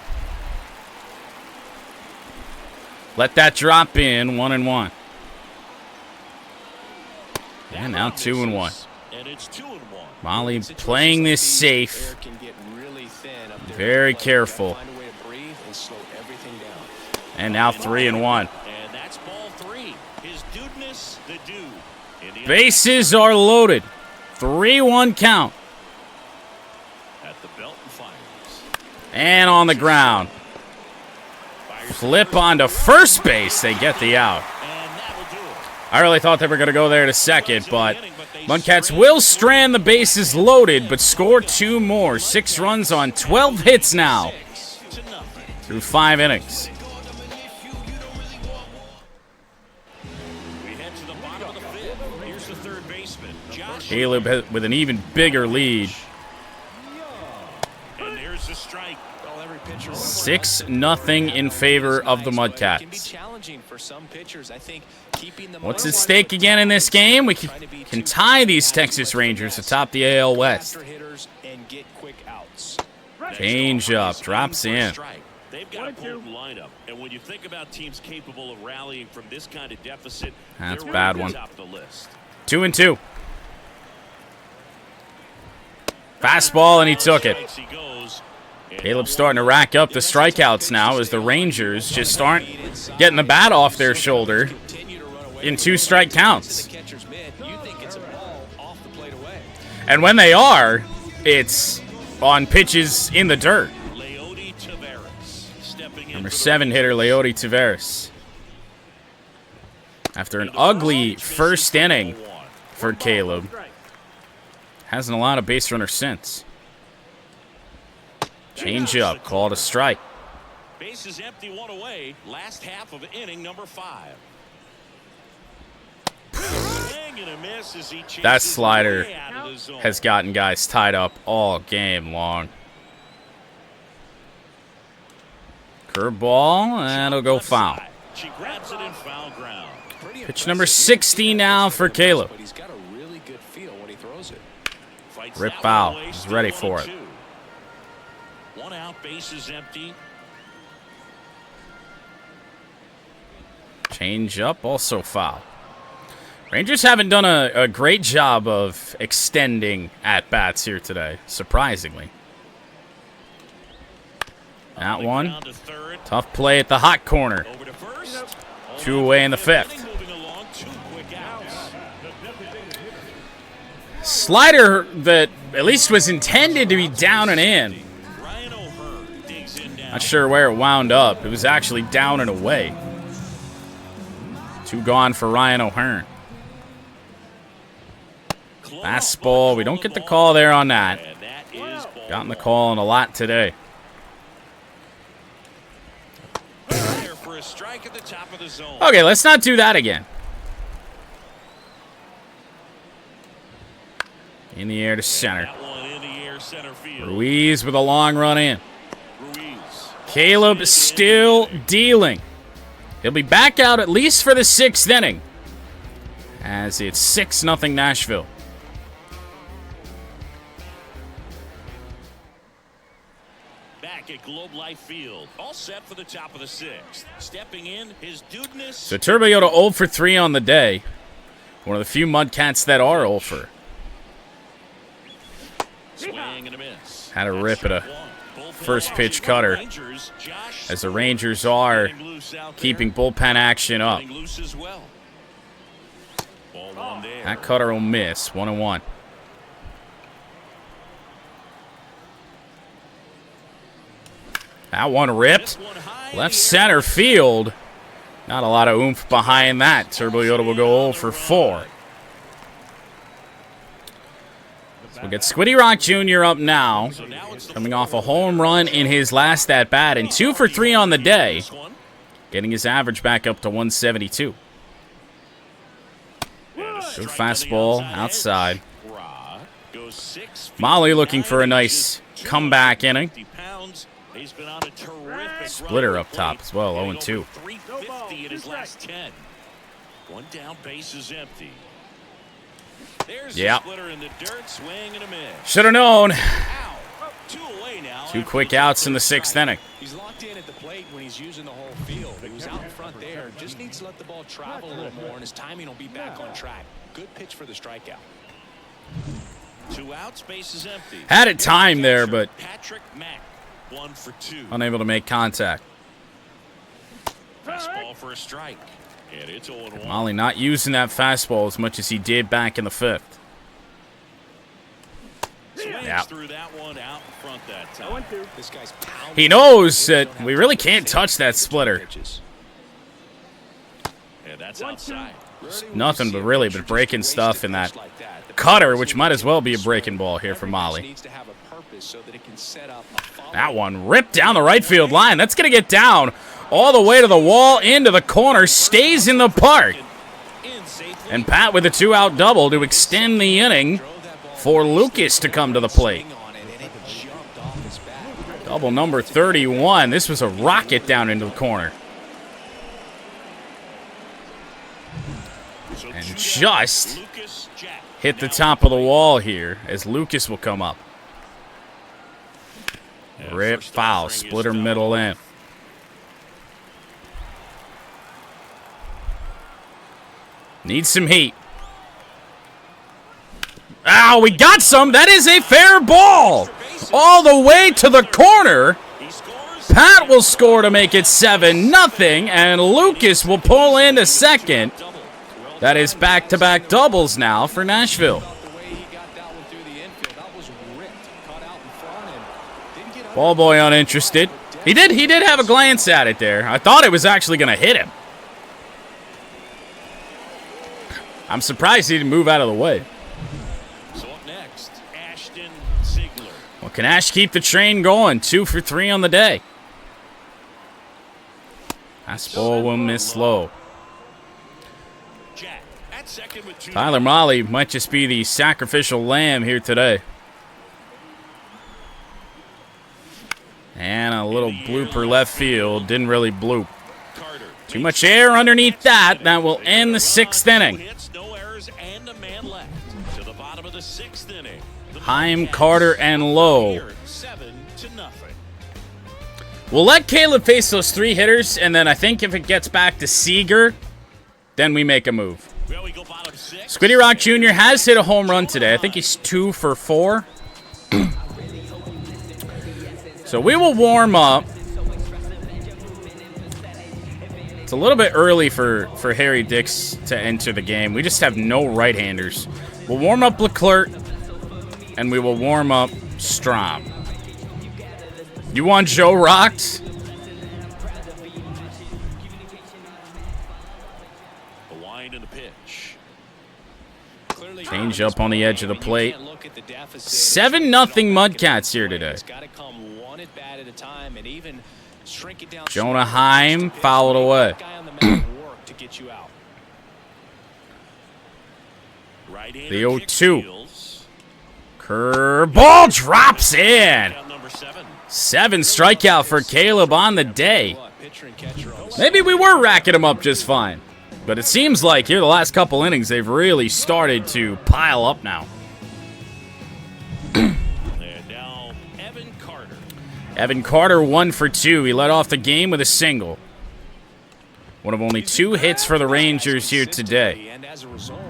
Let that drop in, 1-1. And now 2-1. And it's 2-1. Molly playing this safe. Very careful. And now 3-1. And that's ball 3. His dudeness, the dude. Bases are loaded. 3-1 count. At the belt and fires. And on the ground. Flip onto first base. They get the out. I really thought they were going to go there to second, but MudCats will strand the bases loaded, but score 2 more. 6 runs on 12 hits now through 5 innings. We head to the bottom of the 5th. Here's the third baseman, Josh. Caleb with an even bigger lead. And there's the strike. 6-0 in favor of the MudCats. What's at stake again in this game? We can tie these Texas Rangers atop the AL West. Change up, drops in. They've got a potent lineup, and when you think about teams capable of rallying from this kind of deficit, that's a they're bad right one. at the top of the list. 2-2. Fastball, and he took it. Caleb's starting to rack up the strikeouts now as the Rangers just aren't getting the bat off their shoulder in 2 strike counts. And when they are, it's on pitches in the dirt. Number 7 hitter, Leody Taveras. After an ugly first inning for Caleb, hasn't allowed a base runner since. Change up, called a strike. Base is empty, 1 away. Last half of inning number 5. That slider has gotten guys tied up all game long. Curveball, and it'll go foul. She grabs it in foul ground. Pitch number 60 now for Caleb. Rip foul. He's ready for it. 1 out, base is empty. Change up, also foul. Rangers haven't done a great job of extending at-bats here today, surprisingly. That one, tough play at the hot corner. 2 away in the 5th. Slider that at least was intended to be down and in. Not sure where it wound up. It was actually down and away. 2 gone for Ryan O'Hearn. Fastball. We don't get the call there on that. Gotten the call on a lot today. Okay, let's not do that again. In the air to center. Ruiz with a long run in. Caleb still dealing. He'll be back out at least for the 6th inning, as it's 6-0 Nashville. Back at Globe Life Field, all set for the top of the 6th. Stepping in, his dudeness. So Turbo Yoda 0 for 3 on the day. One of the few MudCats that are 0 for. Swing and a miss. Had a rip at a first pitch cutter, as the Rangers are keeping bullpen action up. That cutter will miss. 1-1. That one ripped. Left center field. Not a lot of oomph behind that. Turbo Yoda will go 0 for 4. We'll get Squiddy Rock Jr. up now, coming off a home run in his last at-bat, and 2 for 3 on the day, getting his average back up to 172. Good fastball outside. Molly looking for a nice comeback inning. Splitter up top as well, 0-2. One down, base is empty. There's Yep. the splitter in the dirt, swing and a miss. Should have known. Ow. Two away now. Two quick outs in the 6th inning. He's locked in at the plate when he's using the whole field. He was out in front there. Just needs to let the ball travel a little more, and his timing will be back on track. Good pitch for the strikeout. 2 outs, base is empty. Had it timed there, but Patrick Mack, 1 for 2. unable to make contact. Fastball for a strike. And it's 0-1. Molly not using that fastball as much as he did back in the 5th. Swings Yeah. through that one out in front that time. 1-2. This guy's pounding. He knows that we really can't touch that splitter. And that's outside. Nothing but really but breaking stuff in that cutter, which might as well be a breaking ball here for Molly. That one ripped down the right field line. That's going to get down all the way to the wall, into the corner, stays in the park. And Pat with a 2-out double to extend the inning for Lucas to come to the plate. Double number 31. This was a rocket down into the corner. And just hit the top of the wall here as Lucas will come up. Rip foul, splitter middle in. Needs some heat. Ow, we got some. That is a fair ball. All the way to the corner. Pat will score to make it 7-0, and Lucas will pull into second. That is back-to-back doubles now for Nashville. Ball boy uninterested. He did have a glance at it there. I thought it was actually going to hit him. I'm surprised he didn't move out of the way. So up next, Ashton Ziegler. Well, can Ash keep the train going? 2 for 3 on the day. Fastball will miss low. Jack at second with 2. Tyler Molly might just be the sacrificial lamb here today. And a little blooper left field. Didn't really bloop. Carter. Too much air underneath that. That will end the 6th inning. Hits, no errors, and a man left. To the bottom of the 6th inning. Heim, Carter, and Lowe. 7-0. We'll let Caleb face those 3 hitters, and then I think if it gets back to Seager, then we make a move. Well, we go bottom 6. Squiddy Rock Jr. has hit a home run today. I think he's 2 for 4. So we will warm up. It's a little bit early for Harry Dix to enter the game. We just have no right-handers. We'll warm up Leclerc, and we will warm up Strom. You want Joe Rocks? The wind and the pitch. Change up on the edge of the plate. 7-0 MudCats here today. Jonah Heim fouled away. The 0-2. Curveball drops in. 7 strikeout for Caleb on the day. Maybe we were racking him up just fine. But it seems like here the last couple innings they've really started to pile up now. And now Evan Carter. Evan Carter 1 for 2. He led off the game with a single. One of only 2 hits for the Rangers here today. And as a result,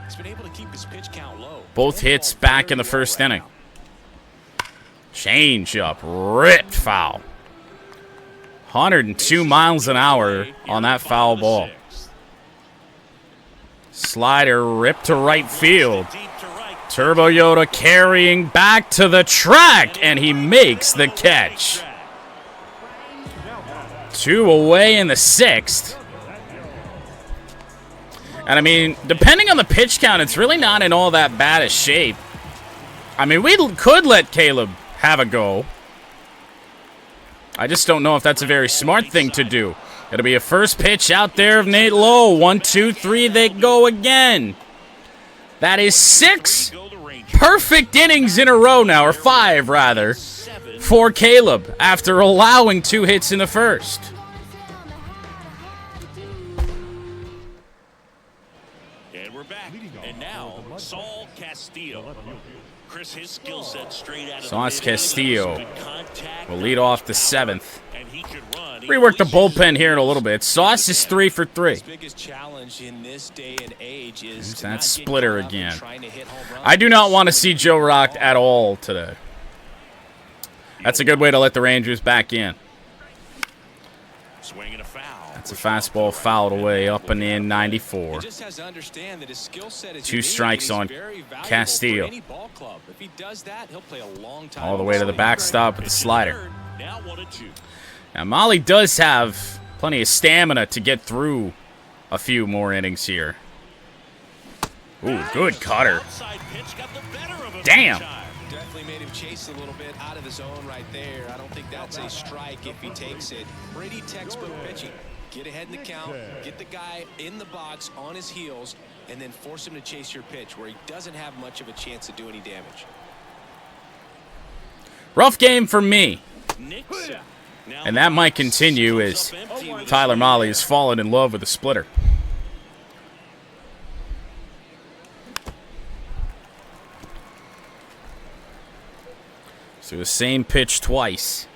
he's been able to keep his pitch count low. Both hits back in the 1st inning. Change up, ripped foul. 102 miles an hour on that foul ball. Slider ripped to right field. Turbo Yoda carrying back to the track, and he makes the catch. 2 away in the 6th. And I mean, depending on the pitch count, it's really not in all that bad a shape. I mean, we could let Caleb have a go. I just don't know if that's a very smart thing to do. It'll be a first pitch out there of Nate Lowe. 1, 2, 3, they go again. That is 6 perfect innings in a row now, or 5 rather, for Caleb after allowing 2 hits in the 1st. Saul Castillo. Chris, his skill set straight out of Sauce the Castillo good contact, will lead off the 7th. and he could run. Rework the bullpen here in a little bit. Sauce is 3 for 3. His biggest challenge in this day and age is There's to that not get splitter caught up in again. trying to hit home runs. I do not want to see Joe rocked at all today. That's a good way to let the Rangers back in. Swinging a foul. It's a fastball fouled away, up and in, 94. He just has to understand that his skill set is 2 unique strikes and on he's very valuable Castillo. for any ball club. If he does that, he'll play a long time. All the way to the backstop with the slider. Now 1-2. Now, Molly does have plenty of stamina to get through a few more innings here. Ooh, good cutter. Outside pitch got the better of him Damn. that time. Definitely made him chase a little bit out of the zone right there. I don't think that's a strike if he takes it. Pretty textbook pitching. Get ahead in the count, get the guy in the box on his heels, and then force him to chase your pitch where he doesn't have much of a chance to do any damage. Rough game for me. Nixon. Now And that might continue as comes up empty with Tyler a Molly has fallen in love with the splitter. So the same pitch twice.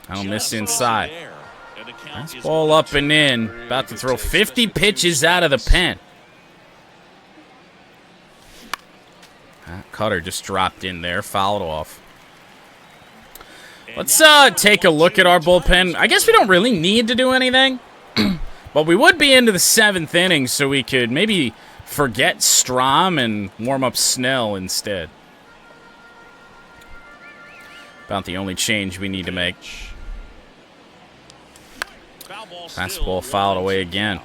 I'll miss inside. there. And the count is Ball up and in. About to throw 50 pitches out of the pen. That cutter just dropped in there, fouled off. Let's take a look at our bullpen. I guess we don't really need to do anything. But we would be into the 7th inning, so we could maybe forget Strom and warm up Snell instead. About the only change we need to make. Fastball fouled away again.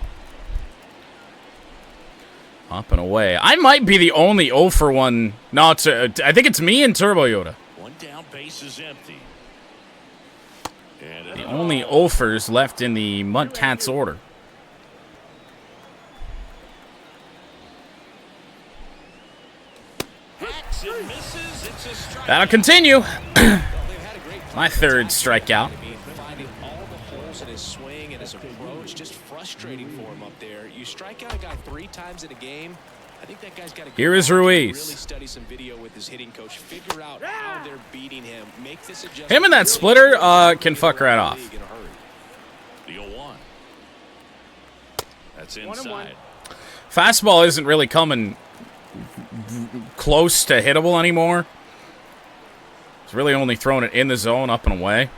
Up and away. I might be the only 0 for 1. No, I think it's me and Turbo Yoda. One down, base is empty. And The only 0-fers left in the MudCats order. hacks and misses. It's a strike. That'll continue. They've had a great My 3rd strikeout. I mean, finding all the holes in his swing and his approach, just frustrating for him up there. You strike out a guy 3 times in a game. I think that guy's got to Here is Ruiz. really study some video with his hitting coach, figure out how they're beating him, make this adjustment. Him and that splitter can fuck right off. In a hurry. The 0-1. That's 1-1. inside. Fastball isn't really coming close to hittable anymore. It's really only throwing it in the zone, up and away.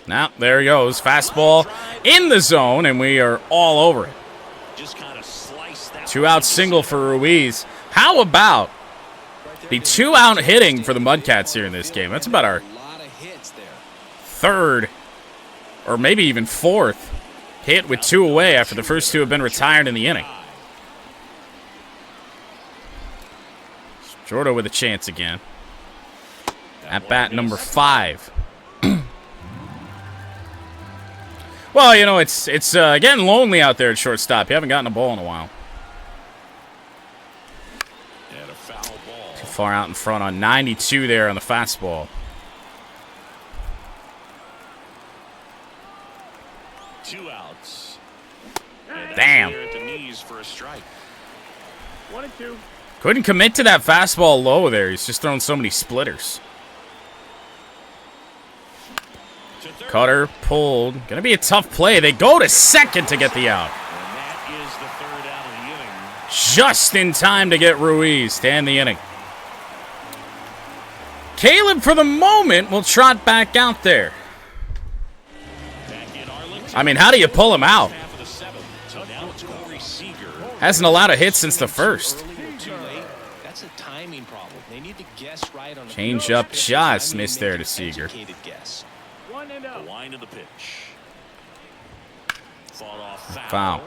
Now, there he goes. Fastball in the zone, and we are all over it. Just kind of slice that. 2-out single for Ruiz. How about the 2-out hitting for the MudCats here in this game? That's about our A lot of hits there. 3rd, or maybe even 4th, hit with 2 away after the first 2 have been retired in the inning. Jordo with a chance again. At bat number 5. Well, you know, it's getting lonely out there at shortstop. You haven't gotten a ball in a while. And a foul ball. Too far out in front on 92 there on the fastball. 2 outs. And Damn. there at the knees for a strike. 1-2. Couldn't commit to that fastball low there. He's just throwing so many splitters. To third. Cutter pulled. Gonna be a tough play. They go to second to get the out. And that is the 3rd out of the inning. Just in time to get Ruiz to end the inning. Caleb, for the moment, will trot back out there. Back in Arlington. I mean, how do you pull him out? Half of the 7th. So now it's Corey Seager. Hasn't allowed a hit since the first. Early or too late, that's a timing problem. They need to guess right on the Change field. up just missed there to Seager. Educated guess. 1-0. The line of the pitch. Fought off Foul.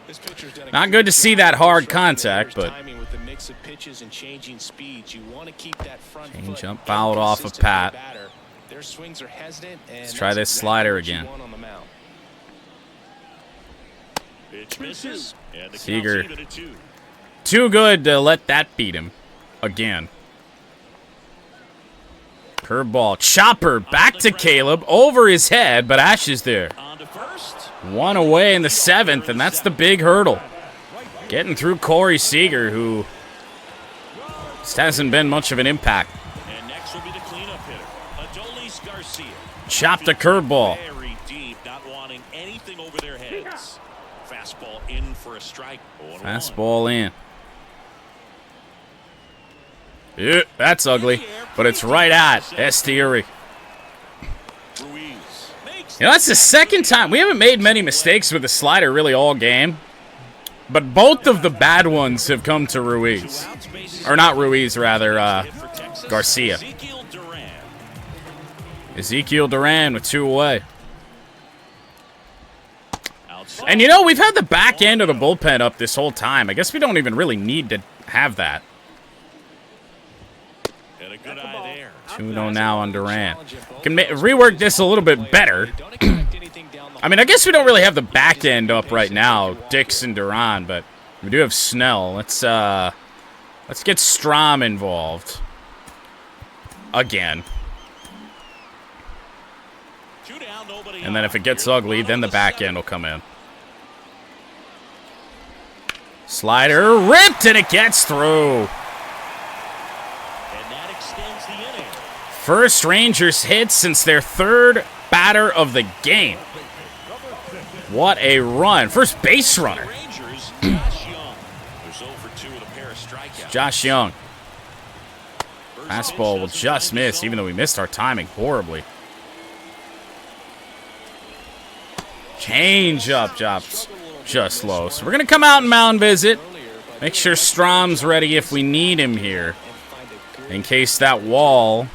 This pitcher's done a Not great good to see job that hard controlling contact, players' but timing with the mix of pitches and changing speeds. You want to keep that front Change foot up, fouled off of consistent with Pat. the batter. Their swings are hesitant, and Let's try that's this exactly slider what you again. want on the mound. Pitch misses. And the Seager. count's even at 2. too good to let that beat him again. Curveball. Chopper back to Caleb. Over his head, but Ash is there. One away in the 7th, and that's the big hurdle. Getting through Corey Seager, who just hasn't been much of an impact. And next will be the cleanup hitter, Adolis Garcia. Chopped a curveball. Very deep, not wanting anything over their heads. Fastball in for a strike. Fastball in. Yeah, that's ugly, but it's right at Estieri. You know, that's the second time. We haven't made many mistakes with the slider really all game. But both of the bad ones have come to Ruiz. Or not Ruiz, rather, Garcia. Ezekiel Duran with 2 away. And you know, we've had the back end of the bullpen up this whole time. I guess we don't even really need to have that. 2-0 now on Duran. Can rework this a little bit better. I mean, I guess we don't really have the back end up right now, Dix and Duran, but we do have Snell. Let's get Strom involved. Again. And then if it gets ugly, then the back end will come in. Slider ripped, and it gets through. First Rangers hit since their 3rd batter of the game. What a run. First base runner. Josh Young. Fastball will just miss, even though we missed our timing horribly. Change up drops just low. So we're going to come out and mound visit. Make sure Strom's ready if we need him here. In case that wall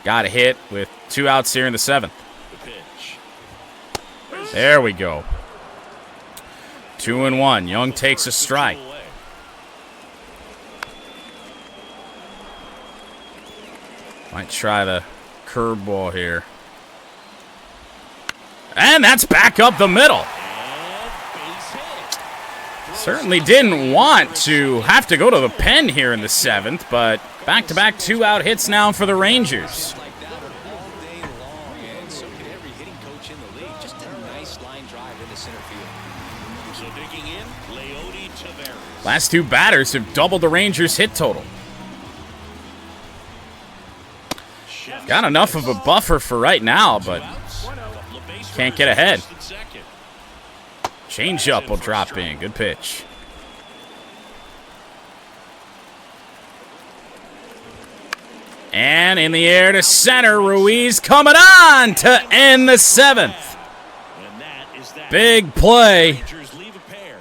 got a hit with 2 outs here in the 7th. There we go. 2-1. Young takes a strike. Might try the curveball here. And that's back up the middle. Certainly didn't want to have to go to the pen here in the 7th, but back-to-back 2-out hits now for the Rangers. Last 2 batters have doubled the Rangers' hit total. Got enough of a buffer for right now, but can't get ahead. Change-up will drop in. Good pitch. And in the air to center, Ruiz coming on to end the 7th. Big play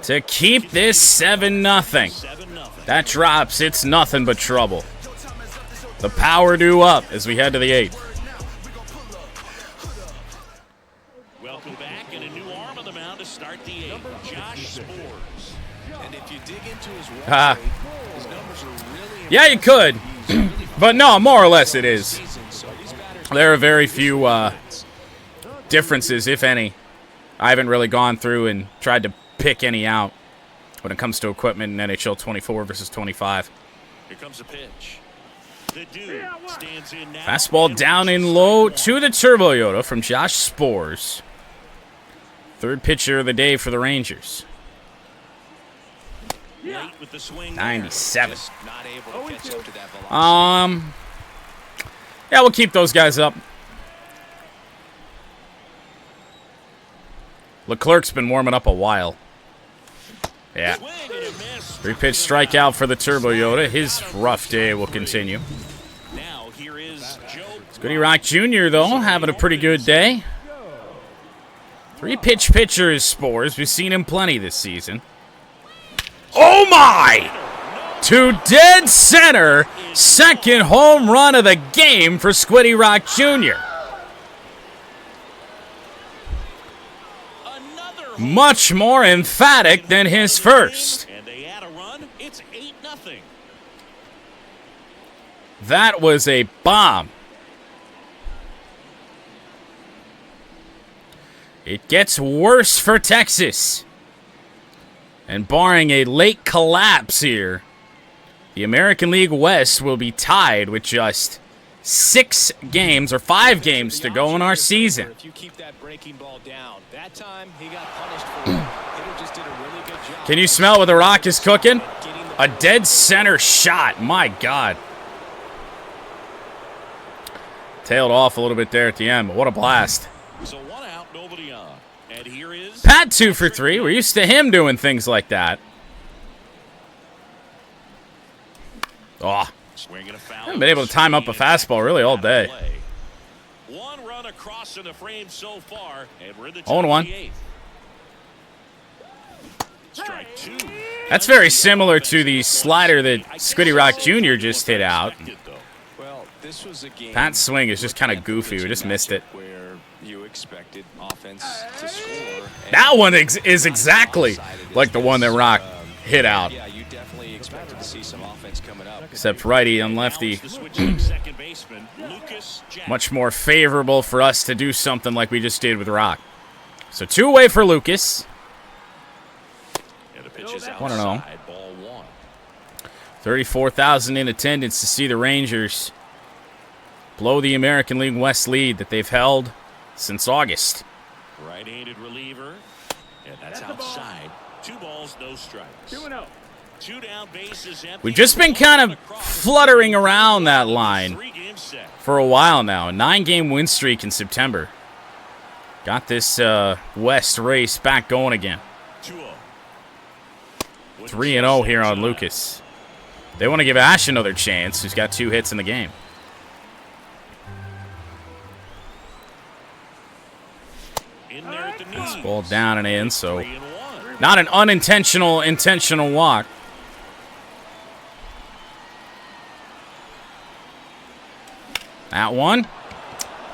to keep this 7-0. That drops. It's nothing but trouble. The power due up as we head to the 8th. Welcome back, and a new arm on the mound to start the 8th. Josh Spores. And if you dig into his walk rate, his numbers are really yeah, you could. But no, more or less it is. There are very few differences, if any. I haven't really gone through and tried to pick any out when it comes to equipment in NHL 24 versus 25. Here comes a pitch. The dude stands in now. Fastball down in low to the Turbo Yoda from Josh Spores. 3rd pitcher of the day for the Rangers. 97. Yeah, we'll keep those guys up. Leclerc's been warming up a while. Yeah. 3-pitch strikeout for the Turbo Yoda. His rough day will continue. Goody Rock Jr., though, having a pretty good day. 3-pitch pitcher is Spores. We've seen him plenty this season. Oh, my! To dead center. 2nd home run of the game for Squiddy Rock Jr. Much more emphatic than his first. And they add a run. It's 8-0. That was a bomb. It gets worse for Texas. And barring a late collapse here, the American League West will be tied with just 6 games or 5 games to go in our season. If you keep that breaking ball down, that time he got punished for it. Hitter just did a really good job. Can you smell what the Rock is cooking? A dead center shot. My God. Tailed off a little bit there at the end, but what a blast. So 1 out, nobody on. And here is Pat 2 for 3. We're used to him doing things like that. Oh, swinging a foul. haven't been able to time up a fastball really all day. 1 run across in the frame so far, and we're in the 0-1. Strike 2. That's very similar to the slider that Squiddy Rock Jr. just hit out. Well, this was a game. Pat's swing is just kind of goofy. We just missed it. Where you expected offense to score. That one is exactly like the one that Rock hit out. Yeah, you definitely expected to see some offense coming up. Except righty and lefty. Much more favorable for us to do something like we just did with Rock. So 2 away for Lucas. 1-0. 34,000 in attendance to see the Rangers blow the American League West lead that they've held since August. Right-handed reliever, and that's outside. 2 balls, no strikes. 2-0. 2 down, bases empty. We've just been kind of fluttering around that line for a while now. A 9-game win streak in September. Got this West race back going again. 3-0 here on Lucas. They want to give Ash another chance, who's got 2 hits in the game. Ball down and in, so not an unintentional intentional walk. That one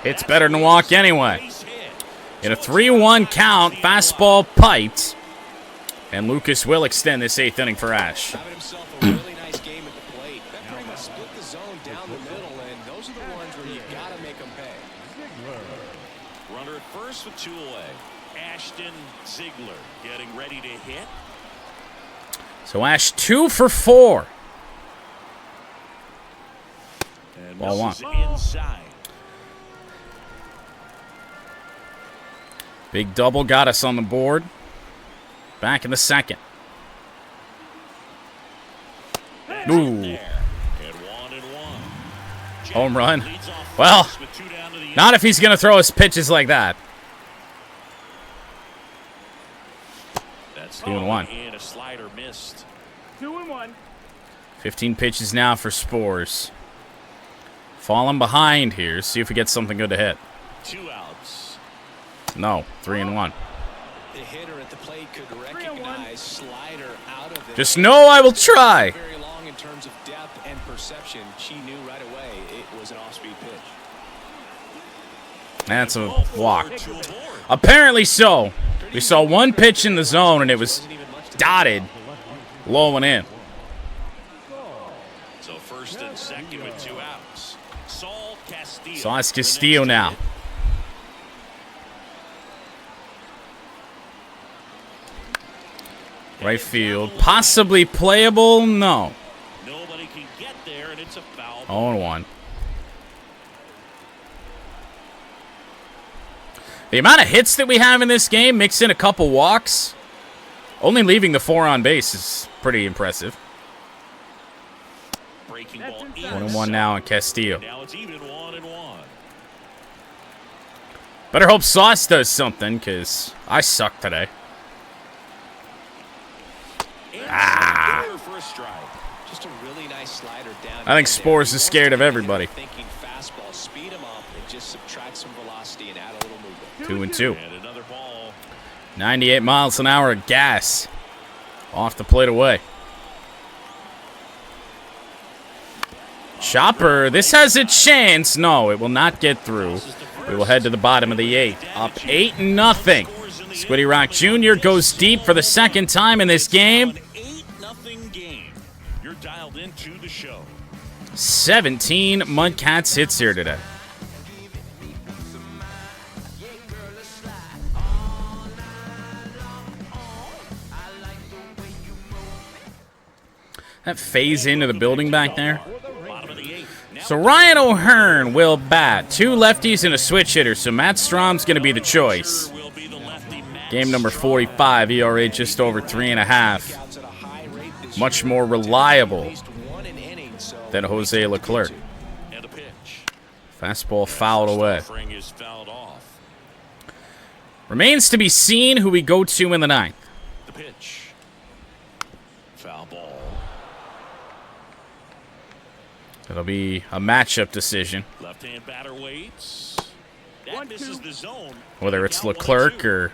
hits better than a walk anyway. In a 3-1 count, fastball piped. And Lucas will extend this 8th inning for Ash. Having himself a really nice game at the plate. That pretty much split the zone down the middle, and those are the ones where you got to make them pay. Runner at first with 2 away. Ashton Ziegler getting ready to hit. So Ash 2 for 4. And Ball 1. Inside. Big double got us on the board. Back in the 2nd. Ooh. Home run. Well, not if he's going to throw us pitches like that. That's 2-1. And a slider missed. 2-1. 15 pitches now for Spores. Falling behind here. See if we get something good to hit. 2 outs. No. 3-1. The hitter at the plate could recognize slider out of it. Just know I will try. Very long in terms of depth and perception. She knew right away it was an off-speed pitch. That's a walk. Apparently so. We saw 1 pitch in the zone, and it was dotted low and in. So 1st and 2nd with 2 outs. Saul Castillo. So it's Castillo now. Right field. Possibly playable? No. Nobody can get there, and it's a foul. 0-1. The amount of hits that we have in this game, mix in a couple walks, only leaving the 4 on base is pretty impressive. Breaking ball 1-1 now on Castillo. Now it's even 1-1. Better hope Sauce does something, because I suck today. For a strike. Just a really nice slider down. I think Spores is scared of everybody. Thinking fastball, speed him up and just subtract some velocity and add a little movement. 2-2. And another ball. 98 miles an hour of gas. Off the plate away. Chopper, this has a chance. No, it will not get through. We will head to the bottom of the 8th. Up 8-0. Squiddy Rock Jr. goes deep for the 2nd time in this game. 8-0 game. You're dialed into the show. 17 MudCats hits here today. That phase into the building back there. Bottom of the 8th. Now So Ryan O'Hearn will bat. 2 lefties and a switch hitter, so Matt Strom's going to be the choice. will be the lefty Matt Game number Strom. 45, ERA just over 3.5. Much more reliable than Jose Leclerc. And the pitch. Fastball fouled away. Offering is fouled off. Remains to be seen who we go to in the 9th. The pitch. Foul ball. It'll be a matchup decision, Left-hand batter waits. That misses the zone. whether it's Now Leclerc 1-2. or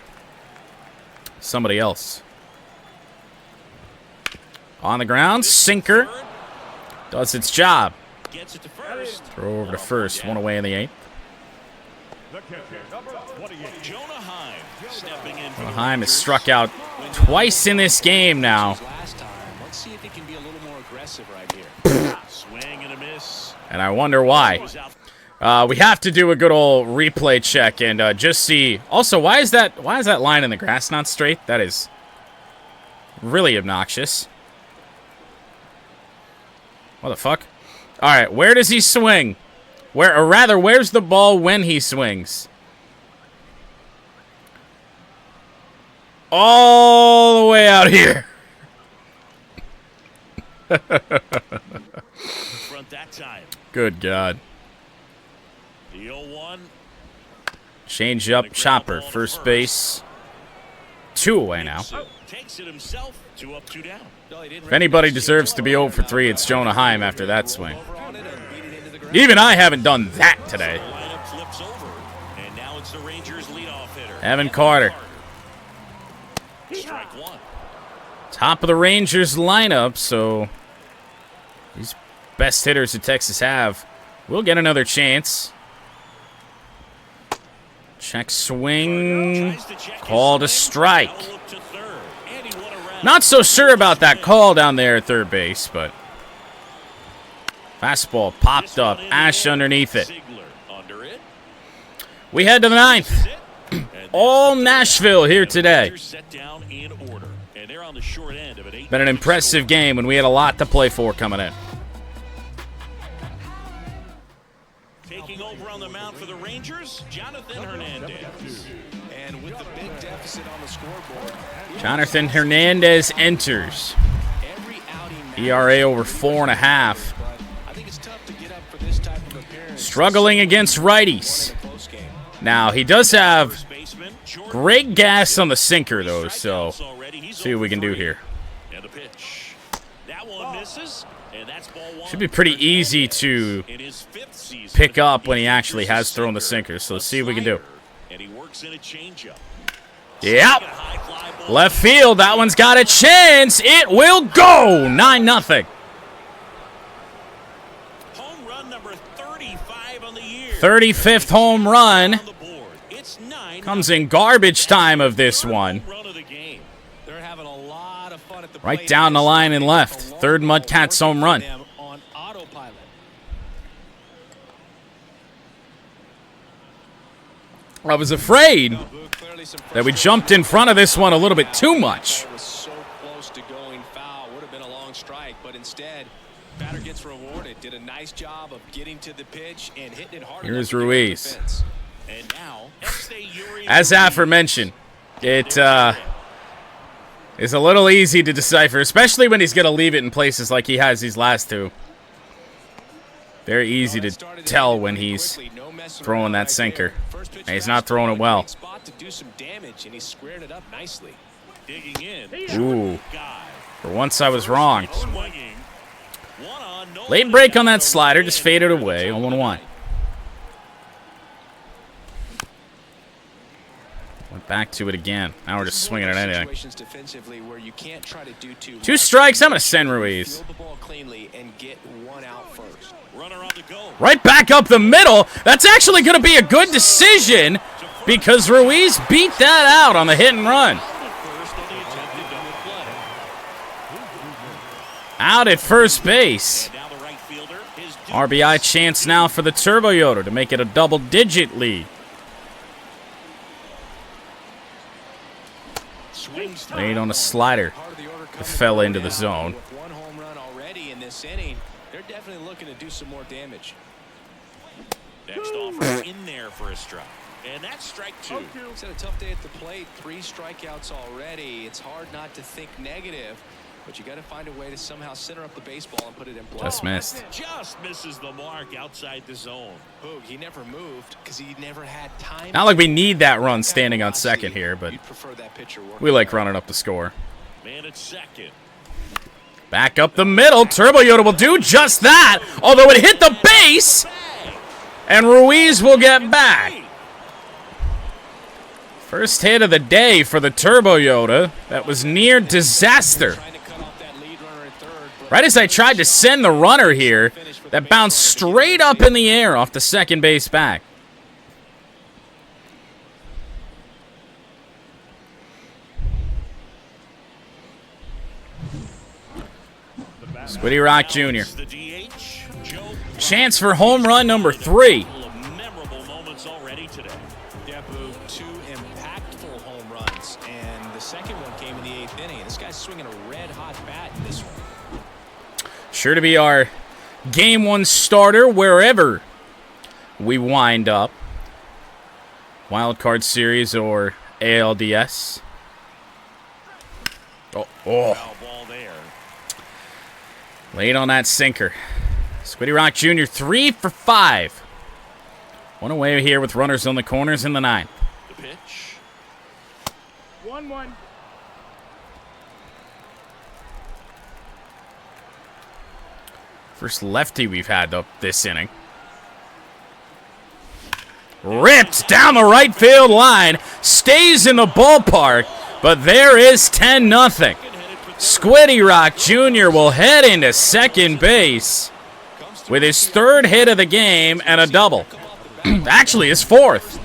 somebody else. On the ground, sinker. Does its job. Gets it to first. Throw over to first, 1 away in the 8th. Jonah Heim stepping in for Heim has struck out twice in this game now. Last time. Let's see if he can be a little more aggressive right here. swing and a miss. And I wonder why. Was out. We have to do a good old replay check and just see. Also, why is that line in the grass not straight? That is really obnoxious. What the fuck? All right, where does he swing? Or rather, where's the ball when he swings? All the way out here. Front that time. Good God. The 0-1. Change up, chopper, first base. 2 away now. Takes it himself. 2 up, 2 down. If anybody deserves to be 0 for 3, it's Jonah Heim after that swing. Even I haven't done that today. The lineup flips over, and now it's the Rangers' leadoff hitter. Evan Carter. Strike 1. Top of the Rangers lineup, so these best hitters that Texas have will get another chance. Check swing. Tries to check his Called a swing. strike. Now look to third. And he won a round. Not so sure about that call down there at third base, but fastball popped up. Ash underneath it. Ziegler under it. We head to the 9th. And that's All the Nashville here today. Rangers set down in order, and they're on the short end of an 8-0 Been an impressive score. game, and we had a lot to play for coming in. Taking over on the mound for the Rangers, Jonathan Hernandez. And with the big deficit on the scoreboard, Jonathan Hernandez enters. every outing ERA over 4.5. but I think it's tough to get up for this type of appearance. Struggling against righties. Close game. Now, he does have First baseman, Jordan great gas on the sinker, though, so strikeouts already. He's see what we can do 0 for 3. here. And the pitch. That one misses, and that's ball 1. Should be pretty easy to In his 5th season, pick up when he actually has thrown the sinker, so let's see what we can do. And he works in a changeup. Yep. High fly ball. Left field, that one's got a chance. It will go. 9-0. Home run number 35 on the year. 35th home run. On the board. It's 9. Comes in garbage time of this one. Run of the game. They're having a lot of fun at the Right plate down the this line time. and left. The long Third ball MudCats working home run. for them on autopilot. I was afraid Clearly some that we jumped in front of this one a little bit too much. That was so close to going foul. Would have been a long strike, but instead, batter gets rewarded. Did a nice job of getting to the pitch and hitting it hard. Here's enough to get over the Ruiz. fence. And now, Yuri As aforementioned, it is a little easy to decipher, especially when he's going to leave it in places like he has these last two. Very easy to tell when he's throwing that sinker. And he's not throwing it well. Spot to do some damage, and he squared it up nicely. digging in. Ooh. Guy. For once I was wrong. Swinging. One on, no Late one break on down, that slider, no just in. faded away. 0-1. Went back to it again. Now we're just swinging at anything. Situations defensively where you can't try to do too 2 much. strikes. I'm going to send Ruiz. Field the ball cleanly and get one out first. Runner on the go. Right back up the middle. That's actually going to be a good decision because Ruiz beat that out on the hit and run. First on the attempted double play. Out at first base. And now the right fielder is RBI chance now for the Turbo Yoder to make it a double-digit lead. swings Laid on a slider. Part of the order It coming fell forward into the now zone. with one home run already. this inning, they're definitely looking to do some more damage. Next offer in there for a strike. And that's strike 2. He's had a tough day at the plate. 3 strikeouts already. It's hard not to think negative, but you got to find a way to somehow center up the baseball and put it in play. Just missed. Just misses the mark outside the zone. Boog, he never moved because he never had time. Not like we need that run standing on second here, but we like running up the score. Man at second. Back up the middle. Turbo Yoda will do just that, although it hit the base, and Ruiz will get back. First hit of the day for the Turbo Yoda. That was near disaster. Right as I tried to send the runner here, that bounced straight up in the air off the second base back. Squiddy Rock Jr. Chance for home run number 3. Memorable moments already today. Yeah, Boog, 2 impactful home runs, and the second one came in the 8th inning. This guy's swinging a red-hot bat in this one. Sure to be our Game 1 starter wherever we wind up. Wild Card Series or ALDS. Oh. Ball there. Late on that sinker. Squiddy Rock Jr. 3 for 5. One away here with runners on the corners in the 9th. The pitch. 1-1. First lefty we've had up this inning. Ripped down the right field line. Stays in the ballpark, but there is 10-0. Squiddy Rock Jr. will head into second base with his 3rd hit of the game and a double. Actually, his 4th.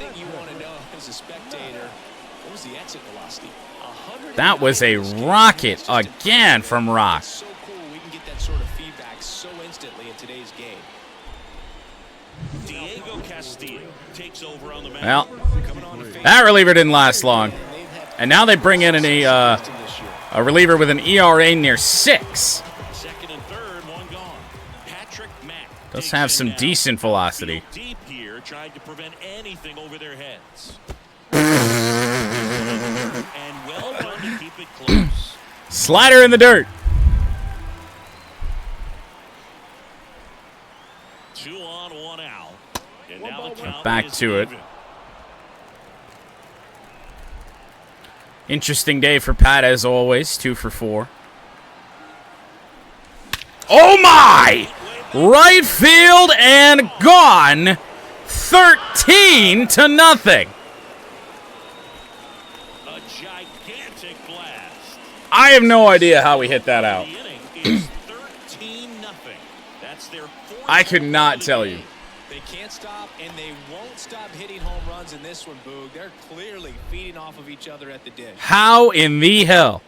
That was a rocket again from Rock. So cool we can get that sort of feedback so instantly in today's game. Diego Castillo takes over on the mound. Well, that reliever didn't last long. And now they bring in a reliever with an ERA near 6. Second and third, one gone. Patrick Mack Does have some decent velocity. deep here, trying to prevent anything over their heads. And well done to keep it close. Slider in the dirt. 2 on, 1 out. And now the count Back is to it. even. Interesting day for Pat as always. 2 for 4. Oh my! Right field and gone. 13-0. A gigantic blast. I have no idea how we hit that out. The inning is 13-0. That's their 4th. I could not tell you. They can't stop, and they won't stop hitting home runs in this one, Boog. They're clearly feeding off of each other at the dish. How in the hell?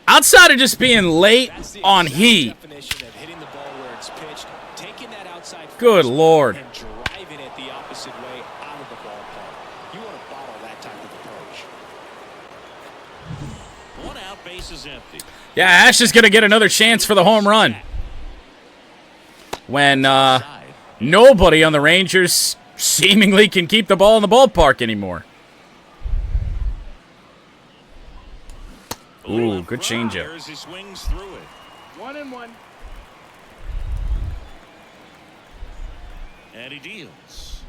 Outside of just being late That's the on exact heat. definition of hitting the ball where it's pitched, taking that outside Good fastball Lord. and driving it the opposite way out of the ballpark. You want to bottle that type of approach. 1 out, base is empty. Yeah, Ash is going to get another chance for the home run. When nobody on the Rangers seemingly can keep the ball in the ballpark anymore. Ooh, good changeup. As he swings through it. 1-1. And he deals.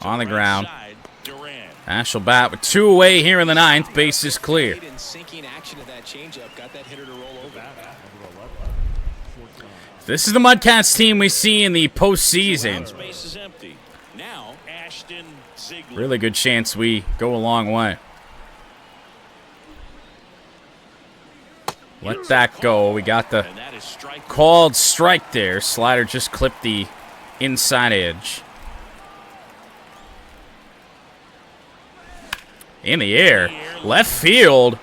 On the ground. Right side, Durant. Ash will bat with 2 away here in the 9th. Base is clear. And sinking action of that changeup got that hitter to roll over. This is the MudCats team we see in the postseason. Base is empty. Now Ashton Ziegler. Really good chance we go a long way. Let that go. We got the And that is strike. called strike there. Slider just clipped the inside edge. In the air. Left field.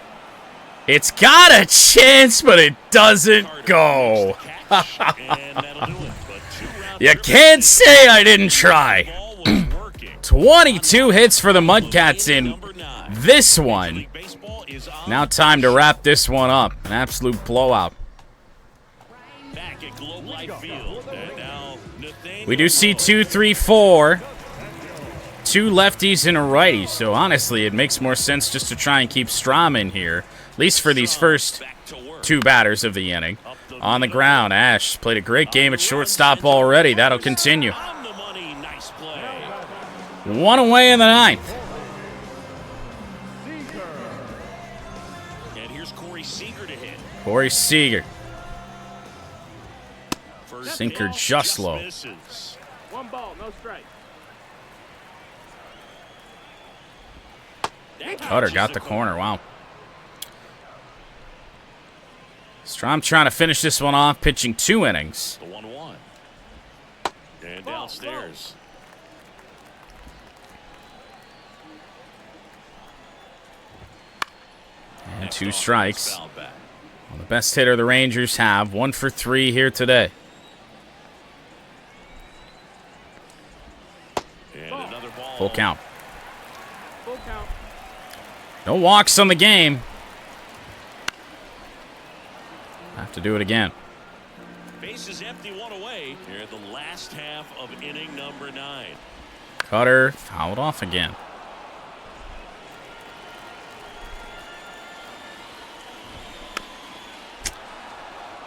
It's got a chance, but it doesn't go. And that'll do it. But 2 rounds. You can't say I didn't try. Ball was working. 22 hits for the MudCats in Number 9. this one. Baseball is on. Now time to wrap this one up. An absolute blowout. back at Globe Life Field. And now Nathaniel We do see Rose. 2, 3, 4. 2 lefties and a righty. So honestly, it makes more sense just to try and keep Strom in here, at least for these first Back to work. 2 batters of the inning. On the ground, Ash played a great game at shortstop already. That'll continue. On the money. Nice play. 1 away in the 9th. And here's Corey Seager to hit. Corey Seager. First Sinker pitch just low. misses. 1 ball, no strike. That Cutter catches got the corner. Wow. Strom trying to finish this one off, pitching 2 innings. The 1-1. And downstairs. And 2 strikes. Foul back. Well, the best hitter the Rangers have. 1 for 3 here today. And another ball. Full count. Full count. No walks on the game. Have to do it again. Bases empty, 1 away. Here at the last half of inning number 9. Cutter fouled off again.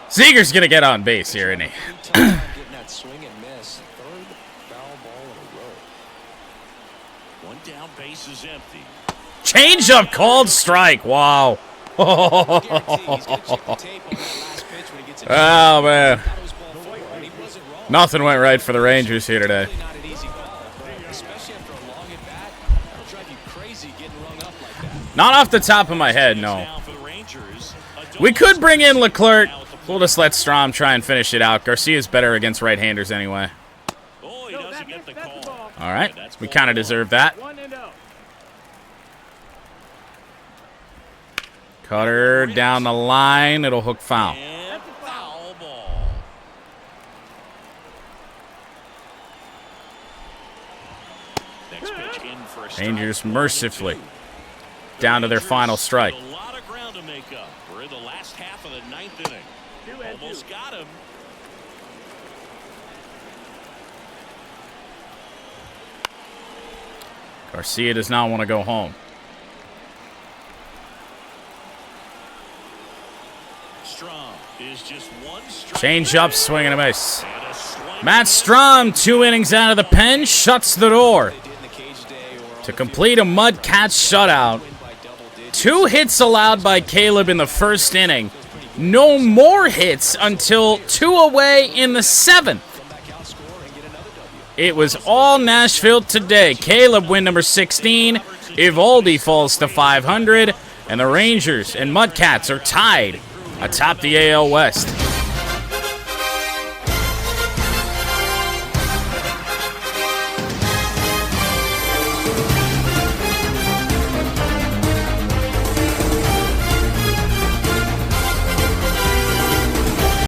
Seager's going to get on base here, isn't he? Getting that swing and miss. 3rd foul ball in a row. 1 down, bases empty. Change up called strike. Wow. Guarantee he's gonna check the tape on that last pitch when he gets it. Oh, man. Thought it was ball 4, and he wasn't wrong. Nothing went right for the Rangers here today. Really not an easy call, but especially after a long at bat, that'll drive you crazy getting rung up like that. Not off the top of my head, no. Now for the Rangers, a We double could bring in Leclerc. now at the plate. We'll just let Strom try and finish it out. Garcia's better against right-handers anyway. Oh, he No, doesn't get the that's the call. ball. All right. That's We ball kind of one. deserve that. 1-0. Cutter down the line. It'll hook foul. And foul ball. Next pitch in for a strike. Rangers 1-2. mercifully down to their final strike. A lot of ground to make up. We're in the last half of the 9th inning. 2-2. Almost got him. Garcia does not want to go home. Strom is just 1 strike. Change up, swing and a miss. And a swing. Matt Strom, 2 innings out of the pen, shuts the door They did in the cage today or on to the complete a MudCats shutout. field, win by double digits. 2 hits allowed by Caleb in the first inning. No more hits until 2 away in the 7th. Come back out, score, and get another W. It was all Nashville today. Caleb win number 16. Evaldi falls to 500. And the Rangers and MudCats are tied atop the AL West.